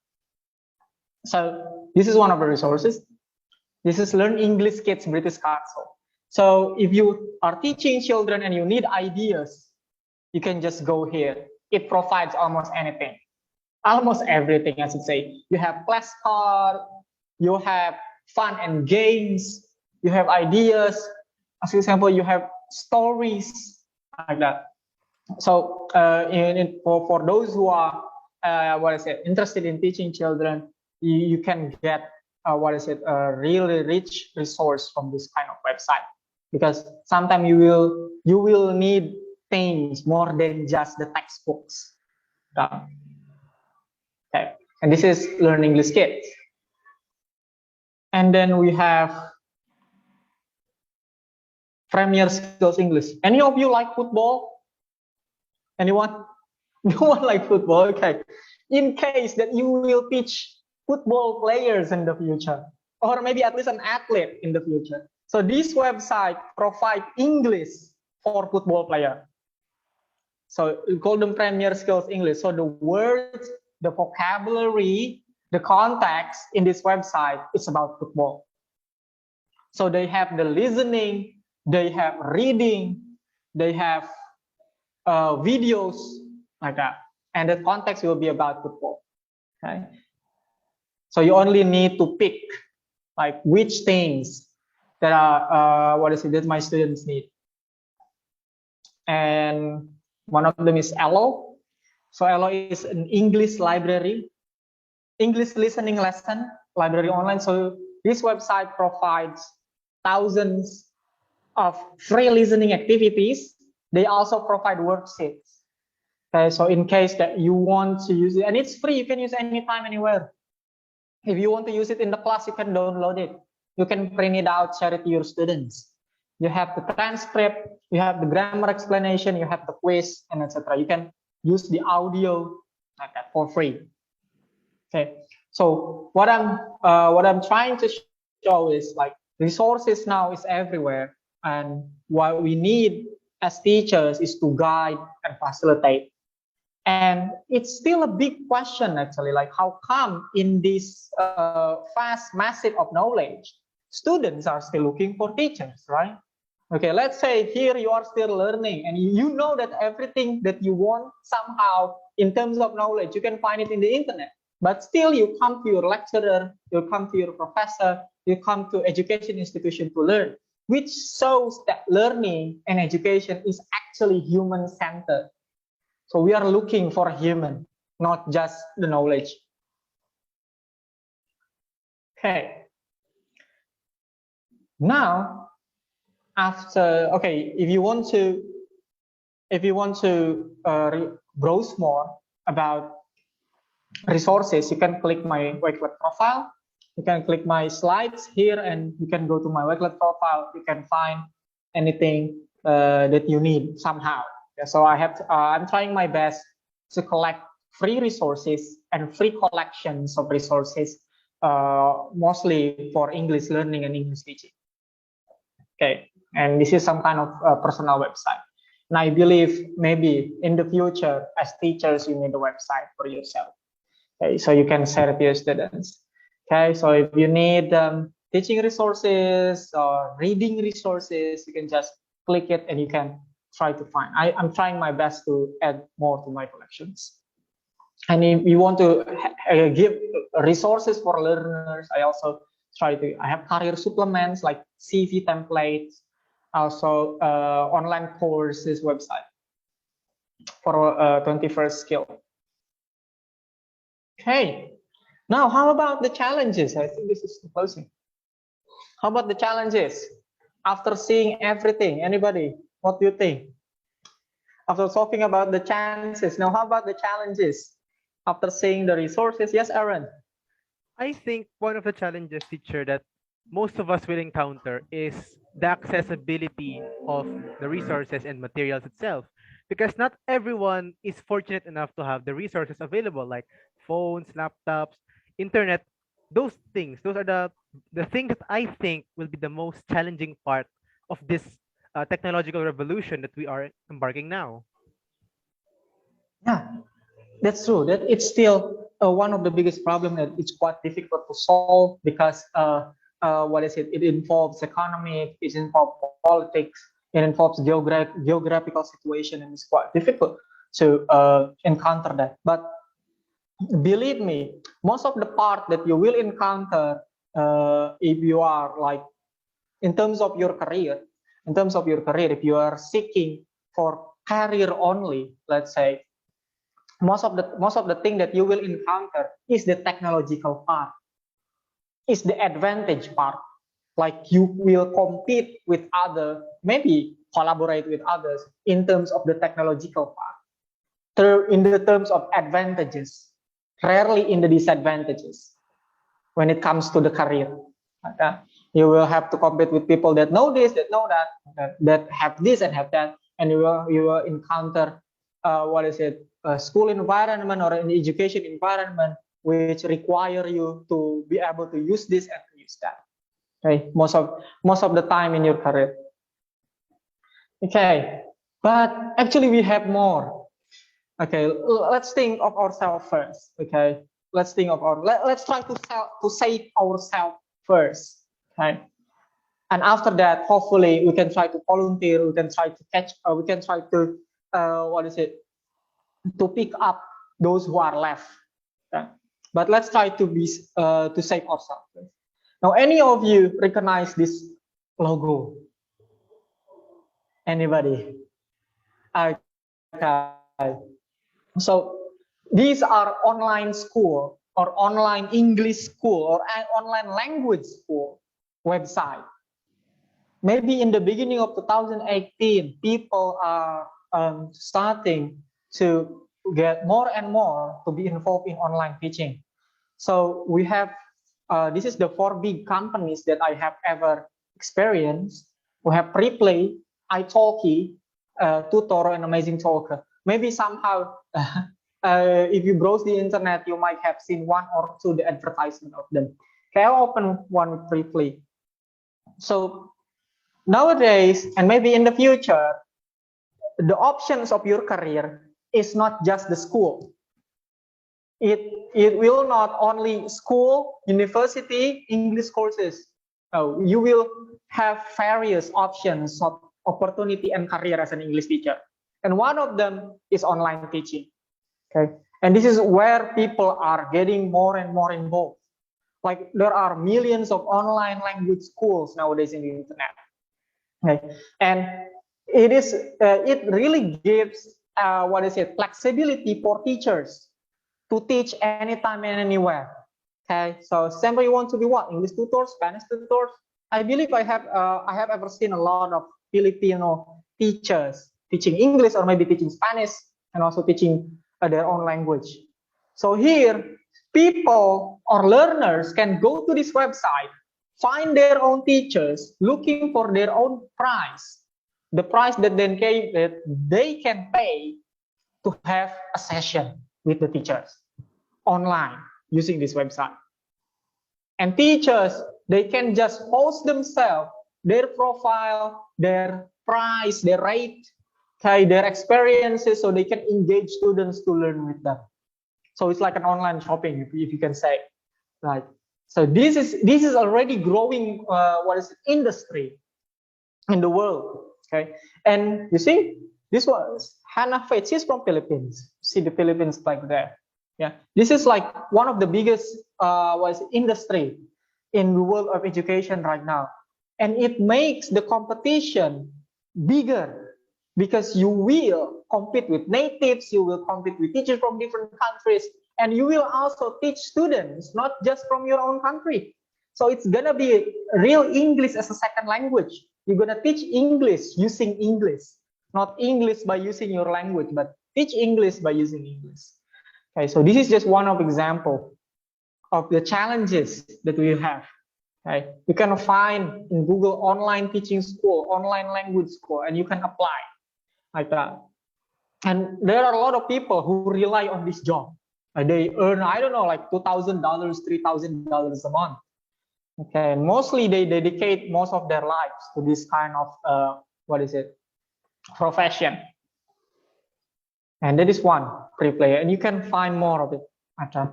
Speaker 7: So this is one of the resources. This is Learn English Kids British Council. So if you are teaching children and you need ideas, you can just go here. It provides almost anything, almost everything, I should say. You have flashcards, you have fun and games, you have ideas. As an example, you have stories like that. So for those who are interested in teaching children, you can get a really rich resource from this kind of website, because sometimes you will need things more than just the textbooks. Okay, and this is Learn English Kids. And then we have Premier Skills English. Any of you like football? Anyone? No one like football? Okay. In case that you will teach football players in the future, or maybe at least an athlete in the future. So this website provides English for football player. So we call them Premier Skills English. So the words, the vocabulary, the context in this website is about football. So they have the listening, they have reading, they have videos like that, and the context will be about football. Okay, so you only need to pick like which things that are that my students need. And one of them is ELO. So ELO is an English library, English listening lesson library online. So this website provides thousands of free listening activities. They also provide worksheets. Okay, so in case that you want to use it, and it's free, you can use anytime, anywhere. If you want to use it in the class, you can download it. You can print it out, share it to your students. You have the transcript, you have the grammar explanation, you have the quiz, and etc. You can use the audio like that for free. Okay, so what I'm trying to show is like resources now is everywhere, and what we need as teachers is to guide and facilitate. And it's still a big question actually, like how come in this fast massive of knowledge, students are still looking for teachers, right? Okay, let's say here you are still learning and you know that everything that you want somehow in terms of knowledge, you can find it in the internet. But still you come to your lecturer, you come to your professor, you come to education institution to learn, which shows that learning and education is actually human-centered. So we are looking for a human, not just the knowledge. Okay. Now, after, okay, if you want to browse more about resources, you can click my Wakelet profile. You can click my slides here, and you can go to my Wakelet profile. You can find anything that you need somehow. Yeah, so I'm trying my best to collect free resources and free collections of resources, mostly for English learning and English teaching. Okay, and this is some kind of personal website. And I believe maybe in the future, as teachers, you need a website for yourself. Okay, so you can share it to your students. Okay, so if you need teaching resources or reading resources, you can just click it and you can try to find. I'm trying my best to add more to my collections. And if you want to give resources for learners, I also I have career supplements like CV templates, also online courses website for 21st skill. Okay, now how about the challenges? I think this is the closing. How about the challenges? After seeing everything, anybody, what do you think? After talking about the chances, now how about the challenges? After seeing the resources, yes, Aaron?
Speaker 2: I think one of the challenges, teacher, that most of us will encounter is the accessibility of the resources and materials itself. Because not everyone is fortunate enough to have the resources available, like phones, laptops, internet, those things. Those are the things that I think will be the most challenging part of this technological revolution that we are embarking now.
Speaker 7: Yeah, that's true. That it's still one of the biggest problems that it's quite difficult to solve because what is it? It involves economy, it involves politics, it involves geographical situation, and it's quite difficult to encounter that. But believe me, most of the part that you will encounter if you are like in terms of your career, if you are seeking for career only, let's say, most of the thing that you will encounter is the technological part, is the advantage part. Like you will compete with other, maybe collaborate with others in terms of the technological part, in the terms of advantages, rarely in the disadvantages when it comes to the career. Okay? You will have to compete with people that know this, that know that have this and have that, and you will encounter a school environment or an education environment which require you to be able to use this and to use that. Okay, most of the time in your career. Okay, but actually we have more. Okay, let's think of ourselves first. Okay, let's think of let's try to save ourselves first. Okay, and after that, hopefully we can try to volunteer. We can try to we can try to to pick up those who are left. Okay? But let's try to be to save ourselves. Now, any of you recognize this logo? Anybody? Okay. So these are online school or online English school or an online language school website. Maybe in the beginning of 2018, people are starting to get more and more to be involved in online teaching. So we have, this is the 4 big companies that I have ever experienced. We have Preplay, italki, Tutoro, and Amazing Talker. Maybe somehow, if you browse the internet, you might have seen one or two the advertisement of them. Okay, I'll open one with Preplay. So nowadays, and maybe in the future, the options of your career is not just the school. It will not only school, university, English courses. No, you will have various options of opportunity and career as an English teacher. And one of them is online teaching. Okay. And this is where people are getting more and more involved. Like there are millions of online language schools nowadays in the internet. Okay. And it really gives flexibility for teachers to teach anytime and anywhere. Okay, so somebody want to be what? English tutors, Spanish tutors. I believe I have ever seen a lot of Filipino teachers teaching English or maybe teaching Spanish and also teaching their own language. So here, people or learners can go to this website, find their own teachers, looking for their own price, the price that they can pay to have a session with the teachers online using this website. And teachers, they can just post themselves, their profile, their price, their rate, okay, their experiences, so they can engage students to learn with them. So it's like an online shopping, if you can say, right? So this is already growing industry in the world, okay? And you see, this was Hannah Faith. She's from Philippines. See the Philippines like there. Yeah, this is like one of the biggest industry in the world of education right now, and it makes the competition bigger because you will compete with natives, you will compete with teachers from different countries, and you will also teach students not just from your own country. So it's gonna be real English as a second language. You're gonna teach English using English, not English by using your language, but teach English by using English. Okay, so this is just one of example of the challenges that we have. Okay, you can find in Google online teaching school, online language school, and you can apply like that. And there are a lot of people who rely on this job. They earn, I don't know, like $2,000, $3,000 a month. Okay, and mostly they dedicate most of their lives to this kind of profession. And that is one Preplay, and you can find more of it at an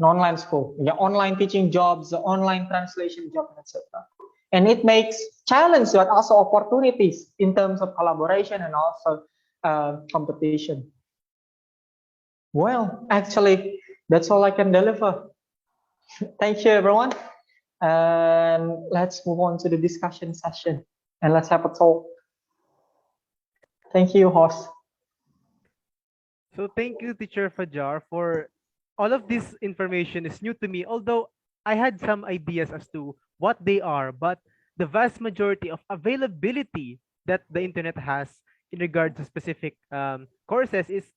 Speaker 7: online school, yeah, online teaching jobs, online translation jobs, etc. And it makes challenge but also opportunities in terms of collaboration and also competition. Well, actually, that's all I can deliver. Thank you, everyone. And let's move on to the discussion session and let's have a talk. Thank you, host.
Speaker 2: So thank you, Teacher Fajar, for all of this information is new to me, although I had some ideas as to what they are, but the vast majority of availability that the internet has in regard to specific courses is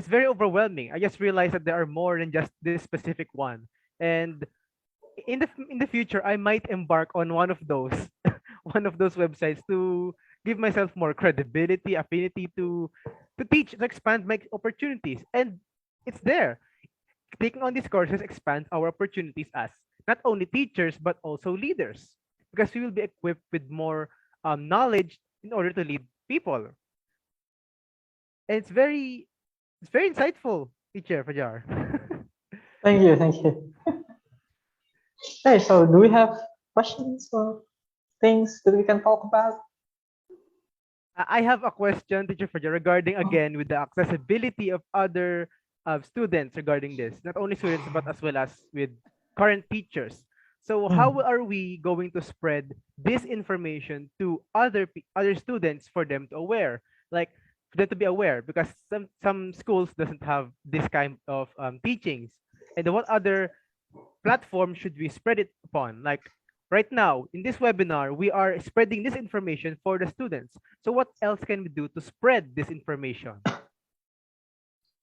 Speaker 2: very overwhelming. I just realized that there are more than just this specific one. And in the future, I might embark on one of those one of those websites to give myself more credibility, affinity to teach, to expand my opportunities. And it's there. Taking on these courses expands our opportunities as not only teachers but also leaders, because we will be equipped with more knowledge in order to lead people. And it's very insightful, Teacher Fajar.
Speaker 7: Thank you, thank you. Hey, so do we have questions or things that we can talk about?
Speaker 2: I have a question, Teacher Fajar, regarding again with the accessibility of other students regarding this. Not only students, but as well as with current teachers. So how are we going to spread this information to other students for them to aware, like for them to be aware, because some schools doesn't have this kind of teachings, and what other platform should we spread it upon? Like right now in this webinar, we are spreading this information for the students. So what else can we do to spread this information?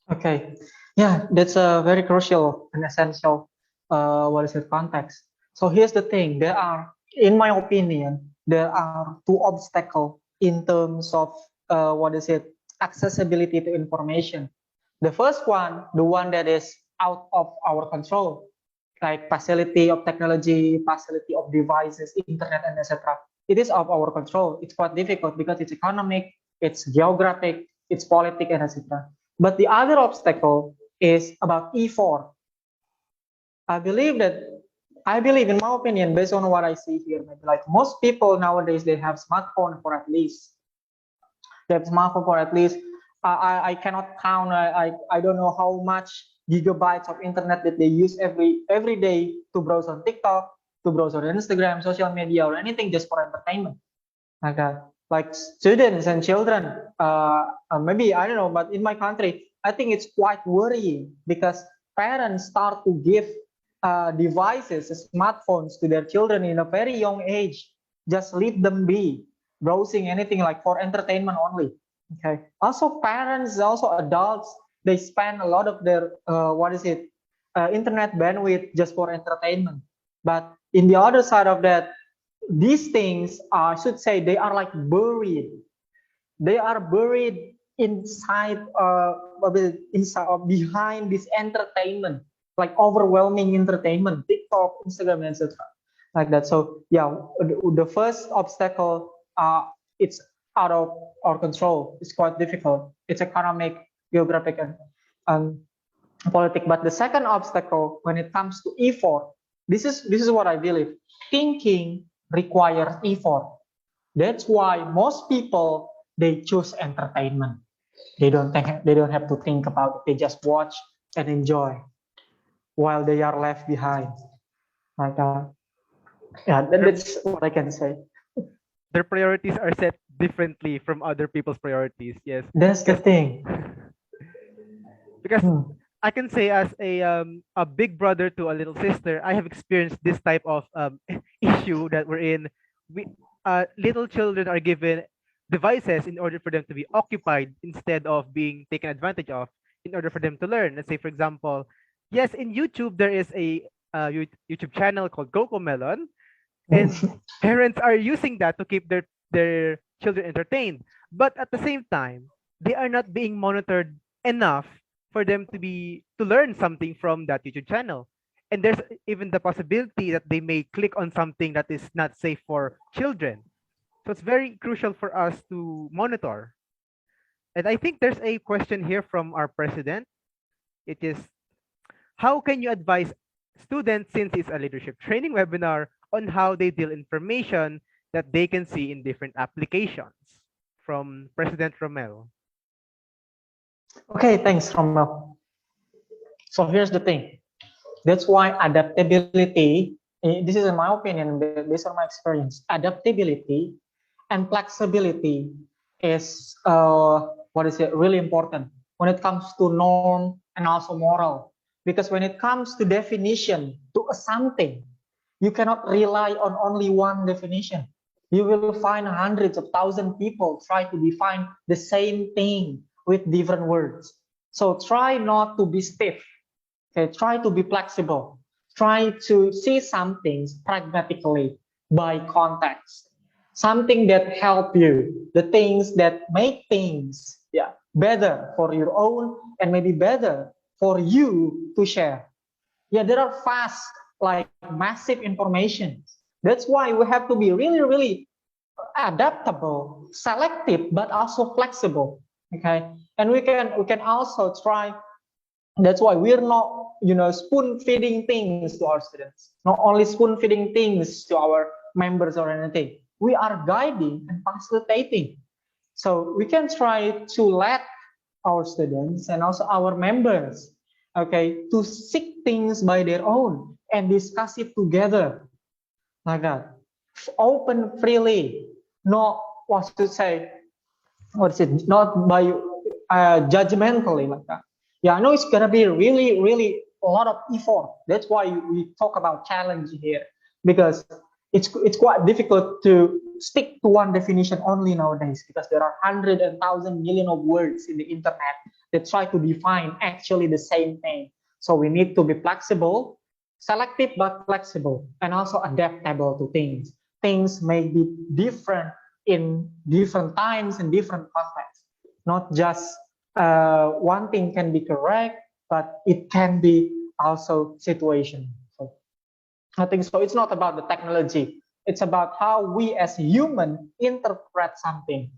Speaker 7: Okay, yeah, that's a very crucial and essential, what is it, context. So here's the thing: there are, in my opinion, there are two obstacles in terms of, what is it, accessibility to information. The first one, the one that is out of our control, like facility of technology, facility of devices, internet, and etc. It is of our control. It's quite difficult because it's economic, it's geographic, it's politic, and etc. But the other obstacle is about effort. I believe that, I believe, in my opinion, based on what I see here, maybe like most people nowadays, they have smartphone for at least, they have smartphone for at least, I cannot count, I don't know how much gigabytes of internet that they use every day to browse on TikTok, to browse on Instagram, social media, or anything just for entertainment. Like students and children, maybe I don't know, but in my country, I think it's quite worrying because parents start to give devices, smartphones to their children in a very young age. Just leave them be, browsing anything like for entertainment only. Okay. Also, parents, also adults, they spend a lot of their what is it, internet bandwidth just for entertainment. But in the other side of that, these things, I should say, they are like buried. They are buried inside, inside or behind this entertainment, like overwhelming entertainment, TikTok, Instagram, etc. Like that. So yeah, the first obstacle, it's out of our control. It's quite difficult. It's economic, geographic, and um, politic. But the second obstacle, when it comes to effort, this is what I believe. Thinking requires effort. That's why most people, they choose entertainment. They don't have to think about it. They just watch and enjoy while they are left behind. Like yeah,
Speaker 2: Their,
Speaker 7: that's what I can say.
Speaker 2: their priorities are set differently from other people's priorities. Yes,
Speaker 7: That's the
Speaker 2: because
Speaker 7: thing.
Speaker 2: because
Speaker 7: Hmm.
Speaker 2: I can say as a big brother to a little sister, I have experienced this type of issue that we're in. We little children are given devices in order for them to be occupied instead of being taken advantage of in order for them to learn. Let's say, for example, yes, in YouTube there is a YouTube channel called Coco Melon, and parents are using that to keep their children entertained. But at the same time, they are not being monitored enough for them to learn something from that YouTube channel. And there's even the possibility that they may click on something that is not safe for children. So it's very crucial for us to monitor. And I think there's a question here from our president. It is, how can you advise students, since it's a leadership training webinar, on how they deal information that they can see in different applications? From President Romel.
Speaker 7: Okay, thanks, Romel. So here's the thing. That's why adaptability, this is in my opinion, based on my experience, adaptability and flexibility is, what is it, really important when it comes to norm and also moral. Because when it comes to definition to a something, you cannot rely on only one definition. You will find hundreds of thousands of people try to define the same thing with different words. So try not to be stiff. Okay, try to be flexible. Try to see some things pragmatically by context. Something that help you, the things that make things, yeah, better for your own and maybe better for you to share. Yeah, there are fast, like massive information. That's why we have to be really, really adaptable, selective, but also flexible. Okay, and we can also try. That's why we're not, spoon feeding things to our students, not only spoon feeding things to our members or anything. We are guiding and facilitating. So we can try to let our students and also our members, okay, to seek things by their own and discuss it together, like that. Open freely, not what to say, what is it? Not by judgmentally like that. Yeah, I know it's gonna be really, really a lot of effort. That's why we talk about challenge here, because it's quite difficult to stick to one definition only nowadays, because there are 100,000 million of words in the internet that try to define actually the same thing. So we need to be flexible, selective but flexible, and also adaptable to things. Things may be different in different times and different contexts. Not just one thing can be correct, but it can be also situation. So I think so. It's not about the technology. It's about how we as human interpret something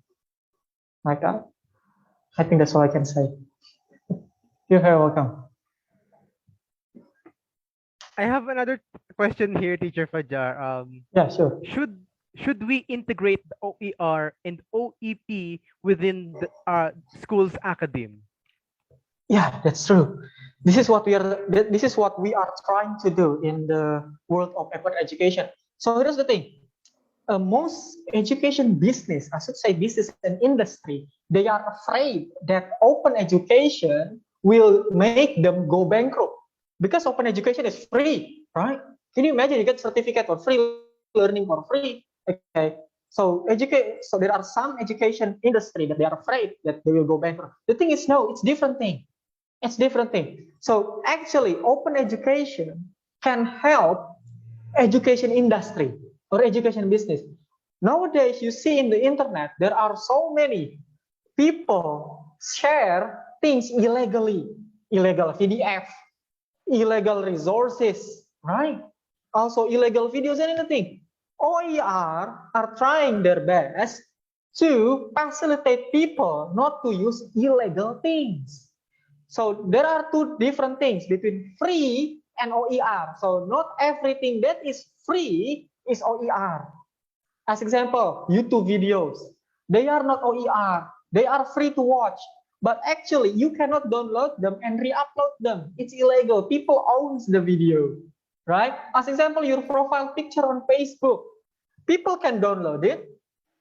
Speaker 7: like that. I think that's all I can say. You're very welcome.
Speaker 2: I have another question here, Teacher Fajar.
Speaker 7: Yeah, sure.
Speaker 2: Should we integrate the OER and OEP within the school's academe?
Speaker 7: Yeah, that's true. This is what we are. This is what we are trying to do in the world of open education. So here's the thing: most education business, I should say, business and industry, they are afraid that open education will make them go bankrupt, because open education is free, right? Can you imagine you get certificate for free, learning for free? Okay. So So there are some education industry that they are afraid that they will go bankrupt. The thing is, no, it's different thing. It's different thing. So actually, open education can help education industry or education business. Nowadays, you see in the internet, there are so many people share things illegally, illegal PDF, illegal resources, right? Also illegal videos and anything. OER are trying their best to facilitate people not to use illegal things. So there are two different things between free and OER. So not everything that is free is OER. As example, YouTube videos. They are not OER. They are free to watch. But actually, you cannot download them and re-upload them. It's illegal. People owns the video, right? As example, your profile picture on Facebook. People can download it.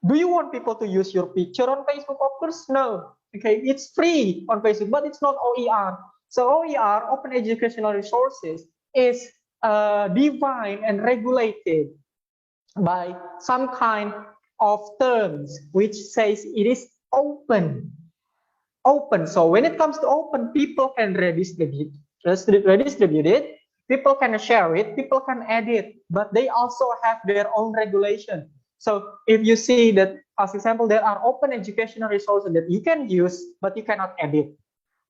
Speaker 7: Do you want people to use your picture on Facebook? Of course, no. Okay, it's free on Facebook, but it's not OER. So OER, open educational resources, is defined and regulated by some kind of terms which says it is open. Open. So when it comes to open, people can redistribute it. People can share it. People can edit, but they also have their own regulation. So if you see that, as example, there are open educational resources that you can use, but you cannot edit.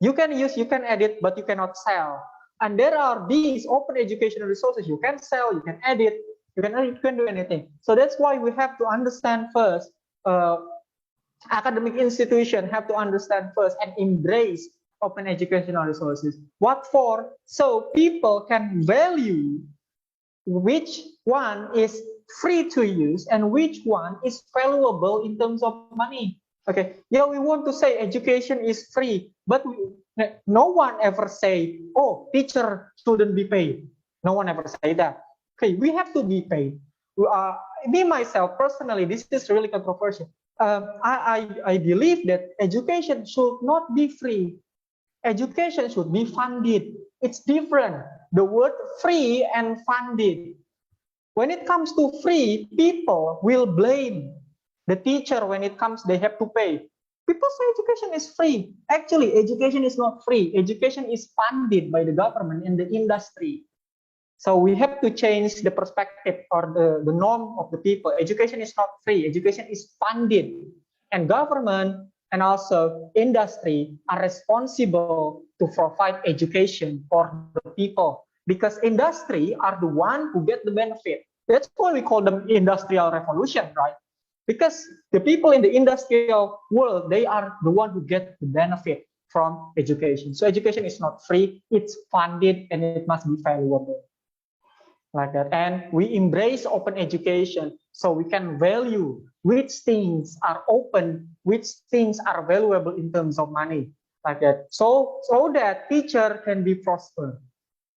Speaker 7: You can use, you can edit, but you cannot sell. And there are these open educational resources you can sell, you can edit, you can do anything. So that's why we have to understand first. Academic institution have to understand first and embrace open educational resources. What for? So people can value which one is free to use and which one is valuable in terms of money. Okay, yeah, we want to say education is free, but no one ever say, oh, teacher shouldn't be paid. No one ever say that. Okay, we have to be paid. Me myself personally, this is really controversial. I believe that education should not be free. Education should be funded. It's different. The word free and funded. When it comes to free, people will blame the teacher when it comes, they have to pay. People say education is free. Actually, education is not free. Education is funded by the government and the industry. So we have to change the perspective or the norm of the people. Education is not free. Education is funded. And government and also industry are responsible to provide education for the people, because industry are the one who get the benefit. That's why we call them industrial revolution, right? Because the people in the industrial world, they are the one who get the benefit from education. So education is not free, it's funded, and it must be valuable. Like that. And we embrace open education so we can value which things are open, which things are valuable in terms of money, like that. So that teacher can be prosper.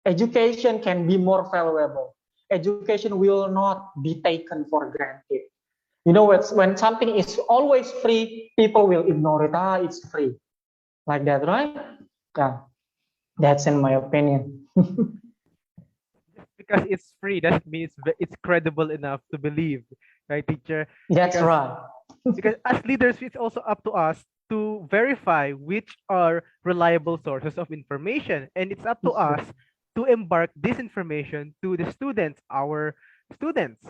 Speaker 7: education can be more valuable. Education will not be taken for granted. You know, when something is always free, people will ignore it. Ah, it's free. Like that, right? Yeah, that's in my opinion.
Speaker 2: Just because it's free doesn't mean it's credible enough to believe, right, teacher?
Speaker 7: That's
Speaker 2: Because
Speaker 7: right.
Speaker 2: as leaders, it's also up to us to verify which are reliable sources of information, and it's up to us to embark this information to the students, our students.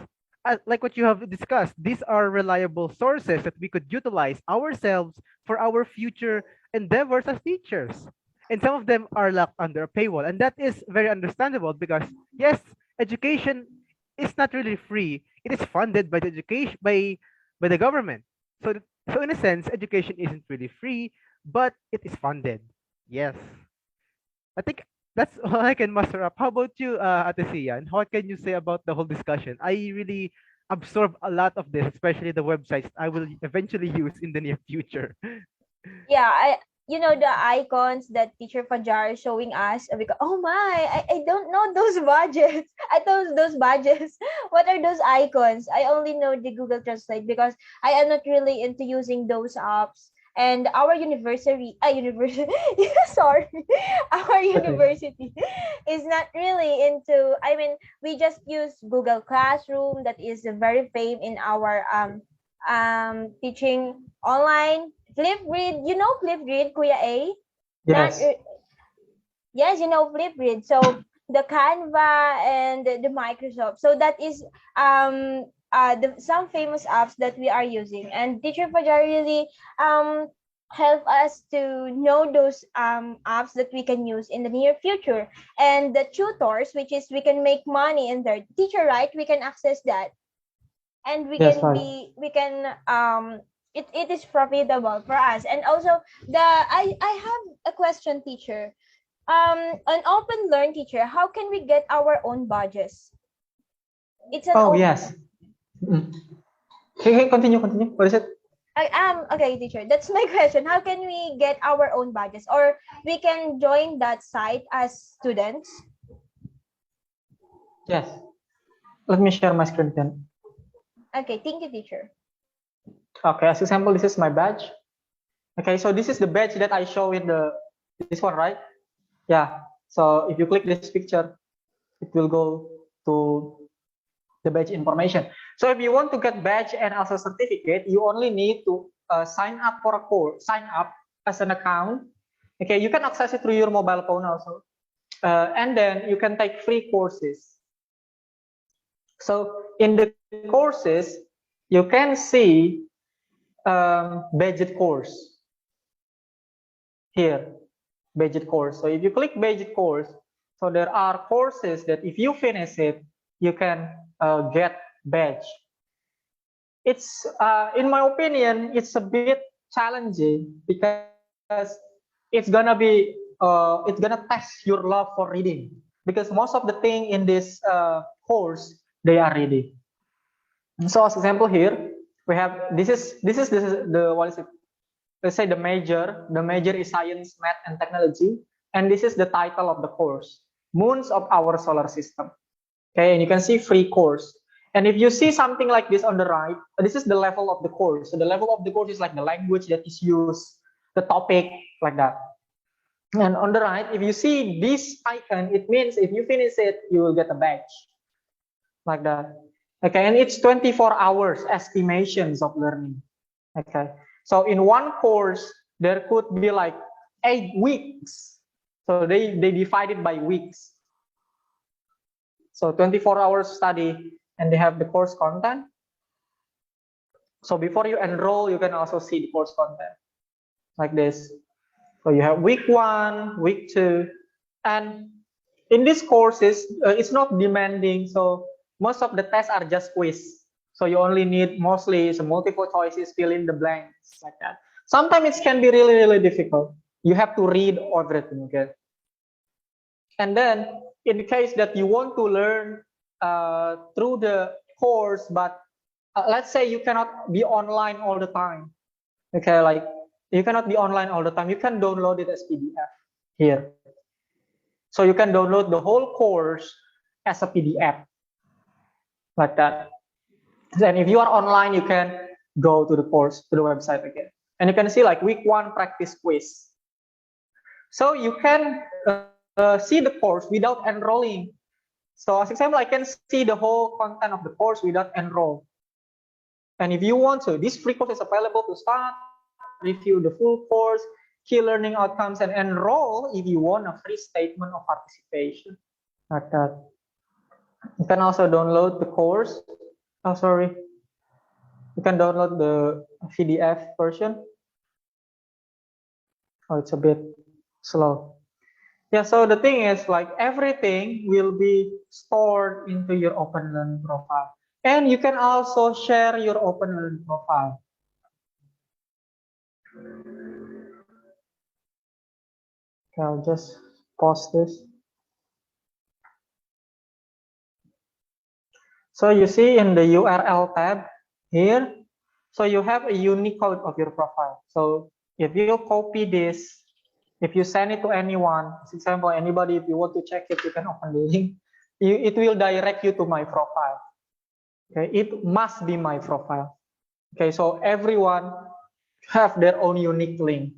Speaker 2: Like what you have discussed, these are reliable sources that we could utilize ourselves for our future endeavors as teachers. And some of them are locked under a paywall, and that is very understandable because yes, education is not really free. It is funded by the education by the government. So, so in a sense, education isn't really free, but it is funded. Yes, I think that's all I can muster up. How about you, Ate Sia? And what can you say about the whole discussion? I really absorb a lot of this, especially the websites I will eventually use in the near future.
Speaker 1: Yeah, the icons that teacher Fajar is showing us, we go, oh my, I don't know those badges. I those badges. What are those icons? I only know the Google Translate because I am not really into using those apps. And our university, sorry, our
Speaker 7: Okay.
Speaker 1: university is not really into. I mean, we just use Google Classroom, that is very famous in our teaching online. Flipgrid, Flipgrid, Kuya A? Not
Speaker 7: Yes.
Speaker 1: re- Yes, Flipgrid. So the Canva and the Microsoft. So that is some famous apps that we are using. And Teacher Fajar really help us to know those apps that we can use in the near future. And the tutors, which is we can make money in there. Teacher, right? We can access that, and
Speaker 7: Yes, right.
Speaker 1: we can it is profitable for us. And also I have a question, teacher. An open learn teacher, how can we get our own badges? It's an
Speaker 7: Oh,
Speaker 1: open.
Speaker 7: yes. Mm. Okay, continue. What is it?
Speaker 1: Okay, teacher, that's my question. How can we get our own badges, or we can join that site as students?
Speaker 7: Yes. Let me share my screen then.
Speaker 1: Okay, thank you, teacher.
Speaker 7: Okay, as example, this is my badge. Okay, so this is the badge that I show in this one, right? Yeah. So if you click this picture, it will go to the badge information. So if you want to get badge and also certificate, you only need to sign up for a course, sign up as an account. Okay, you can access it through your mobile phone also. And then you can take free courses. So in the courses, you can see budget course here, budget course. So if you click budget course, so there are courses that if you finish it, you can get badge. It's in my opinion, it's a bit challenging because it's gonna test your love for reading, because most of the thing in this course they are reading. So as example here, we have this is the what is it? Let's say the major is science, math, and technology, and this is the title of the course, moons of our solar system. Okay, and you can see free course. And if you see something like this on the right, this is the level of the course. So the level of the course is like the language that is used, the topic, like that. And on the right, if you see this icon, it means if you finish it, you will get a badge, like that. Okay, and it's 24 hours estimations of learning. Okay, so in one course, there could be like 8 weeks. So they divide it by weeks. So 24 hours study, and they have the course content. So before you enroll, you can also see the course content like this. So you have week 1, week 2, and in these courses, it's not demanding. So most of the tests are just quiz. So you only need mostly some multiple choices, fill in the blanks, like that. Sometimes it can be really difficult. You have to read everything, okay? And then in the case that you want to learn through the course, but let's say you cannot be online all the time. Okay, like you cannot be online all the time. You can download it as PDF here. So you can download the whole course as a PDF like that. Then if you are online, you can go to the course, to the website again. And you can see like week 1 practice quiz. So you can see the course without enrolling. So as example, I can see the whole content of the course without enroll. And if you want to, this free course is available to start, review the full course, key learning outcomes, and enroll if you want a free statement of participation like that. You can also download the course. Oh, sorry. You can download the PDF version. Oh, it's a bit slow. Yeah, so the thing is like everything will be stored into your Open Learning profile. And you can also share your Open Learning profile. Okay, I'll just pause this. So you see in the URL tab here, so you have a unique code of your profile. So if you copy this, if you send it to anyone, for example, anybody, if you want to check it, you can open the link. It will direct you to my profile. Okay, it must be my profile. Okay, so everyone have their own unique link.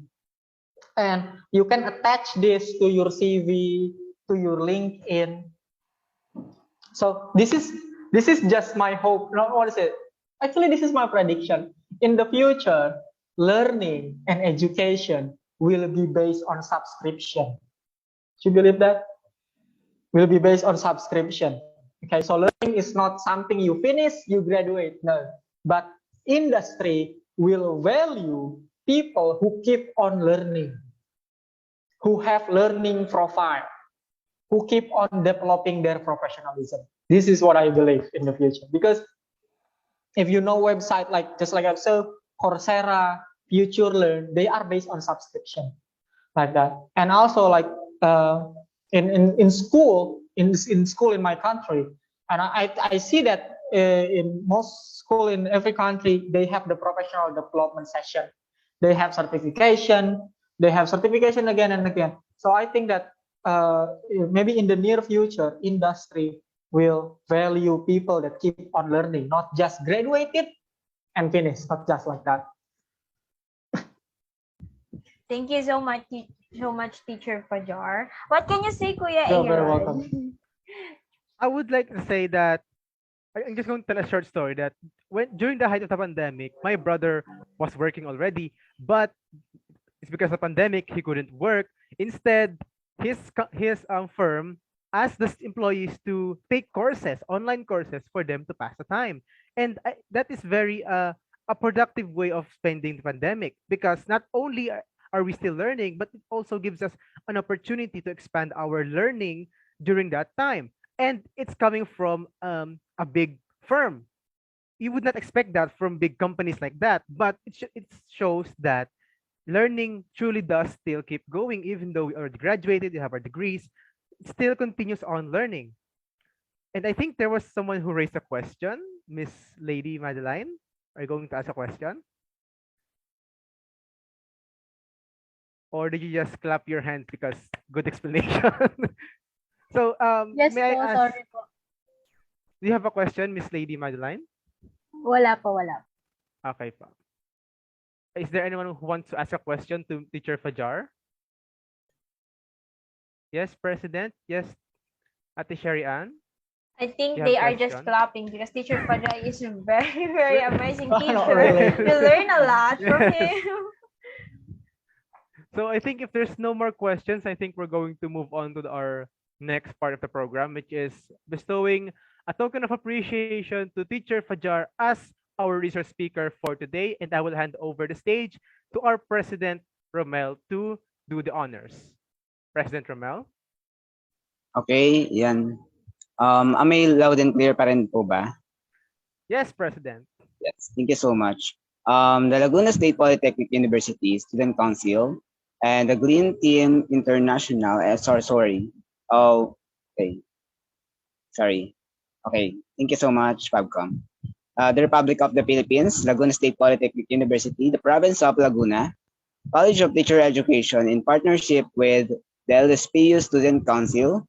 Speaker 7: And you can attach this to your CV, to your LinkedIn. So this is just my hope. No, what is it? Actually, this is my prediction. In the future, learning and education will be based on subscription. Do you believe that? Will be based on subscription. Okay, so learning is not something you finish, you graduate. No, but industry will value people who keep on learning, who have learning profile, who keep on developing their professionalism. This is what I believe in the future. Because if you know website like just like I said, Coursera, Future Learn, they are based on subscription like that. And also like in school in my country, and I see that in most school in every country they have the professional development session. They have certification. They have certification again and again. So I think that maybe in the near future, industry will value people that keep on learning, not just graduated and finish, not just like that.
Speaker 1: Thank you so much, Teacher Fajar. What can you say, Kuya
Speaker 7: You're very
Speaker 1: Aaron?
Speaker 7: welcome.
Speaker 2: I would like to say that I'm just going to tell a short story that during the height of the pandemic, my brother was working already, but it's because of the pandemic he couldn't work. Instead, his firm asked the employees to take courses, online courses, for them to pass the time, and that is very a productive way of spending the pandemic, because not only are we still learning, but it also gives us an opportunity to expand our learning during that time, and it's coming from a big firm. You would not expect that from big companies like that, but it shows that learning truly does still keep going. Even though we already graduated, we have our degrees, it still continues on learning. And I think there was someone who raised a question. Miss Lady Madeline, are you going to ask a question? Or did you just clap your hands because good explanation? So
Speaker 1: Yes
Speaker 2: may I
Speaker 1: po,
Speaker 2: ask,
Speaker 1: sorry po.
Speaker 2: do you have a question, Miss Lady Madeline?
Speaker 1: Wala po, wala.
Speaker 2: Okay pa. Is there anyone who wants to ask a question to Teacher Fajar? Yes, President. Yes, Ate Sherry Ann.
Speaker 1: I think
Speaker 2: You
Speaker 1: they
Speaker 2: have
Speaker 1: are just
Speaker 2: question?
Speaker 1: clapping because Teacher Fajar is a very, very amazing
Speaker 7: Not
Speaker 1: teacher.
Speaker 7: really.
Speaker 1: We learn a lot from
Speaker 2: Yes.
Speaker 1: him.
Speaker 2: So I think if there's no more questions, I think we're going to move on to our next part of the program, which is bestowing a token of appreciation to Teacher Fajar as our resource speaker for today. And I will hand over the stage to our President Romel to do the honors. President Romel?
Speaker 8: Okay, yan. Am I loud and clear pa rin po ba?
Speaker 2: Yes, President.
Speaker 8: Yes, thank you so much. The Laguna State Polytechnic University Student Council and the Green Team International, sorry. Oh, okay. Sorry. Okay, thank you so much, Fabcom. The Republic of the Philippines, Laguna State Polytechnic University, the Province of Laguna, College of Teacher Education, in partnership with the LSPU Student Council,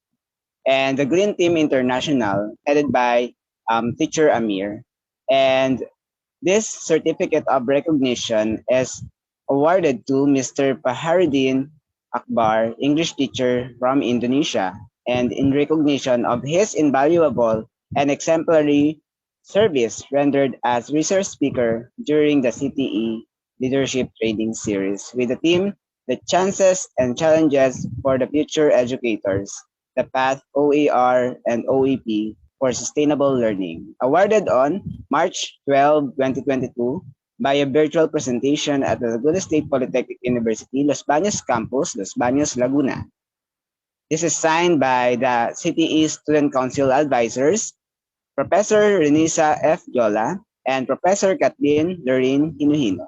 Speaker 8: and the Green Team International, headed by Teacher Amir. And this certificate of recognition is awarded to Mr. Fajarudin Akbar, English teacher from Indonesia, and in recognition of his invaluable and exemplary service rendered as resource speaker during the CTE Leadership Training Series with the theme The Chances and Challenges for the Future Educators, the Path OER and OEP for Sustainable Learning, awarded on March 12, 2022 by a virtual presentation at the Laguna State Polytechnic University, Los Baños Campus, Los Baños, Laguna. This is signed by the CTE Student Council Advisors, Professor Renisa F. Yola, and Professor Kathleen Lorraine Hinuhino,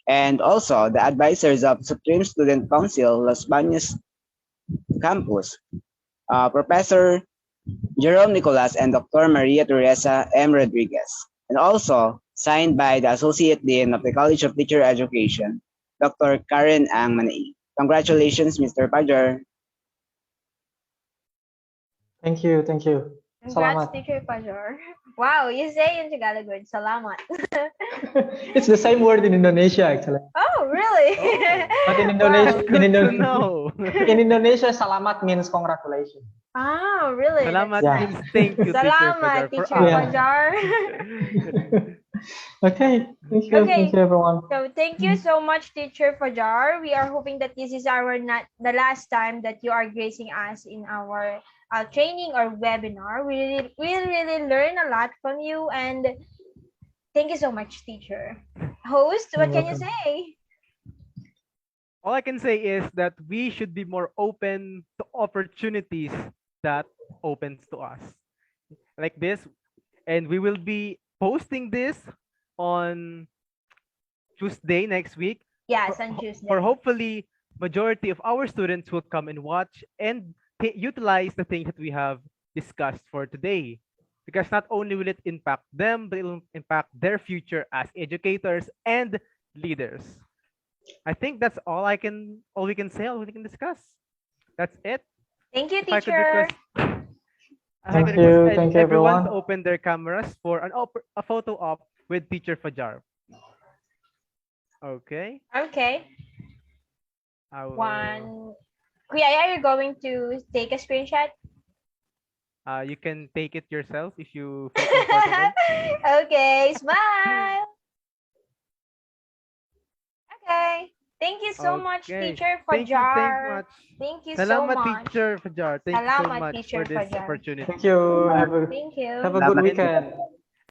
Speaker 8: and also the advisors of Supreme Student Council, Los Baños Campus, Professor Jerome Nicolas and Dr. Maria Teresa M. Rodriguez, and also signed by the Associate Dean of the College of Teacher Education, Dr. Karen Ang Manai. Congratulations, Mr. Pajar.
Speaker 7: Thank you, thank you.
Speaker 1: Congrats,
Speaker 7: Salamat.
Speaker 1: Teacher Pajor. Wow, you say in Tagalog word, salamat.
Speaker 7: It's the same word in Indonesia, actually.
Speaker 1: Oh, really?
Speaker 7: But in
Speaker 1: Wow.
Speaker 7: Indonesia,
Speaker 2: Good to know.
Speaker 7: in Indonesia, salamat means congratulations.
Speaker 1: Oh, really?
Speaker 2: Salamat
Speaker 7: Yeah.
Speaker 2: means thank you, Teacher
Speaker 1: Salamat,
Speaker 2: Fajar, for
Speaker 1: Teacher
Speaker 2: us.
Speaker 1: Pajar.
Speaker 7: Okay, thank you everyone.
Speaker 1: So thank you so much, Teacher Fajar. We are hoping that this is our not the last time that you are gracing us in our training or webinar. We really learn a lot from you, and thank you so much, Teacher. Host, what
Speaker 7: You're
Speaker 1: can you
Speaker 7: welcome.
Speaker 1: say?
Speaker 2: All I can say is that we should be more open to opportunities that opens to us like this, and we will be posting this on Tuesday next week
Speaker 1: Yes, on Tuesday.
Speaker 2: for hopefully majority of our students will come and watch and utilize the things that we have discussed for today, because not only will it impact them, but it will impact their future as educators and leaders. I think that's all we can say, all we can discuss. That's it.
Speaker 1: Thank you,
Speaker 2: If I could
Speaker 1: Teacher.
Speaker 2: request, I
Speaker 7: Thank
Speaker 2: could
Speaker 7: you,
Speaker 2: request
Speaker 7: thank you
Speaker 2: everyone to
Speaker 7: everyone.
Speaker 2: open their cameras for a photo op with Teacher Fajar. Okay.
Speaker 1: Okay.
Speaker 2: I will,
Speaker 1: One. Kuya, are you going to take a screenshot?
Speaker 2: you can take it yourself if you feel comfortable.
Speaker 1: Okay, smile. Okay. Thank you so much,
Speaker 2: Okay.
Speaker 1: Teacher
Speaker 2: Thank you
Speaker 1: Fajar.
Speaker 2: much.
Speaker 1: Thank you so
Speaker 2: Salamat,
Speaker 1: much.
Speaker 2: Teacher Fajar. Thank you so
Speaker 1: Salamat,
Speaker 2: much
Speaker 1: Teacher
Speaker 2: for this
Speaker 1: Fajar.
Speaker 2: opportunity.
Speaker 7: Thank you.
Speaker 1: Thank you.
Speaker 7: Have a good
Speaker 8: Salamat.
Speaker 7: weekend.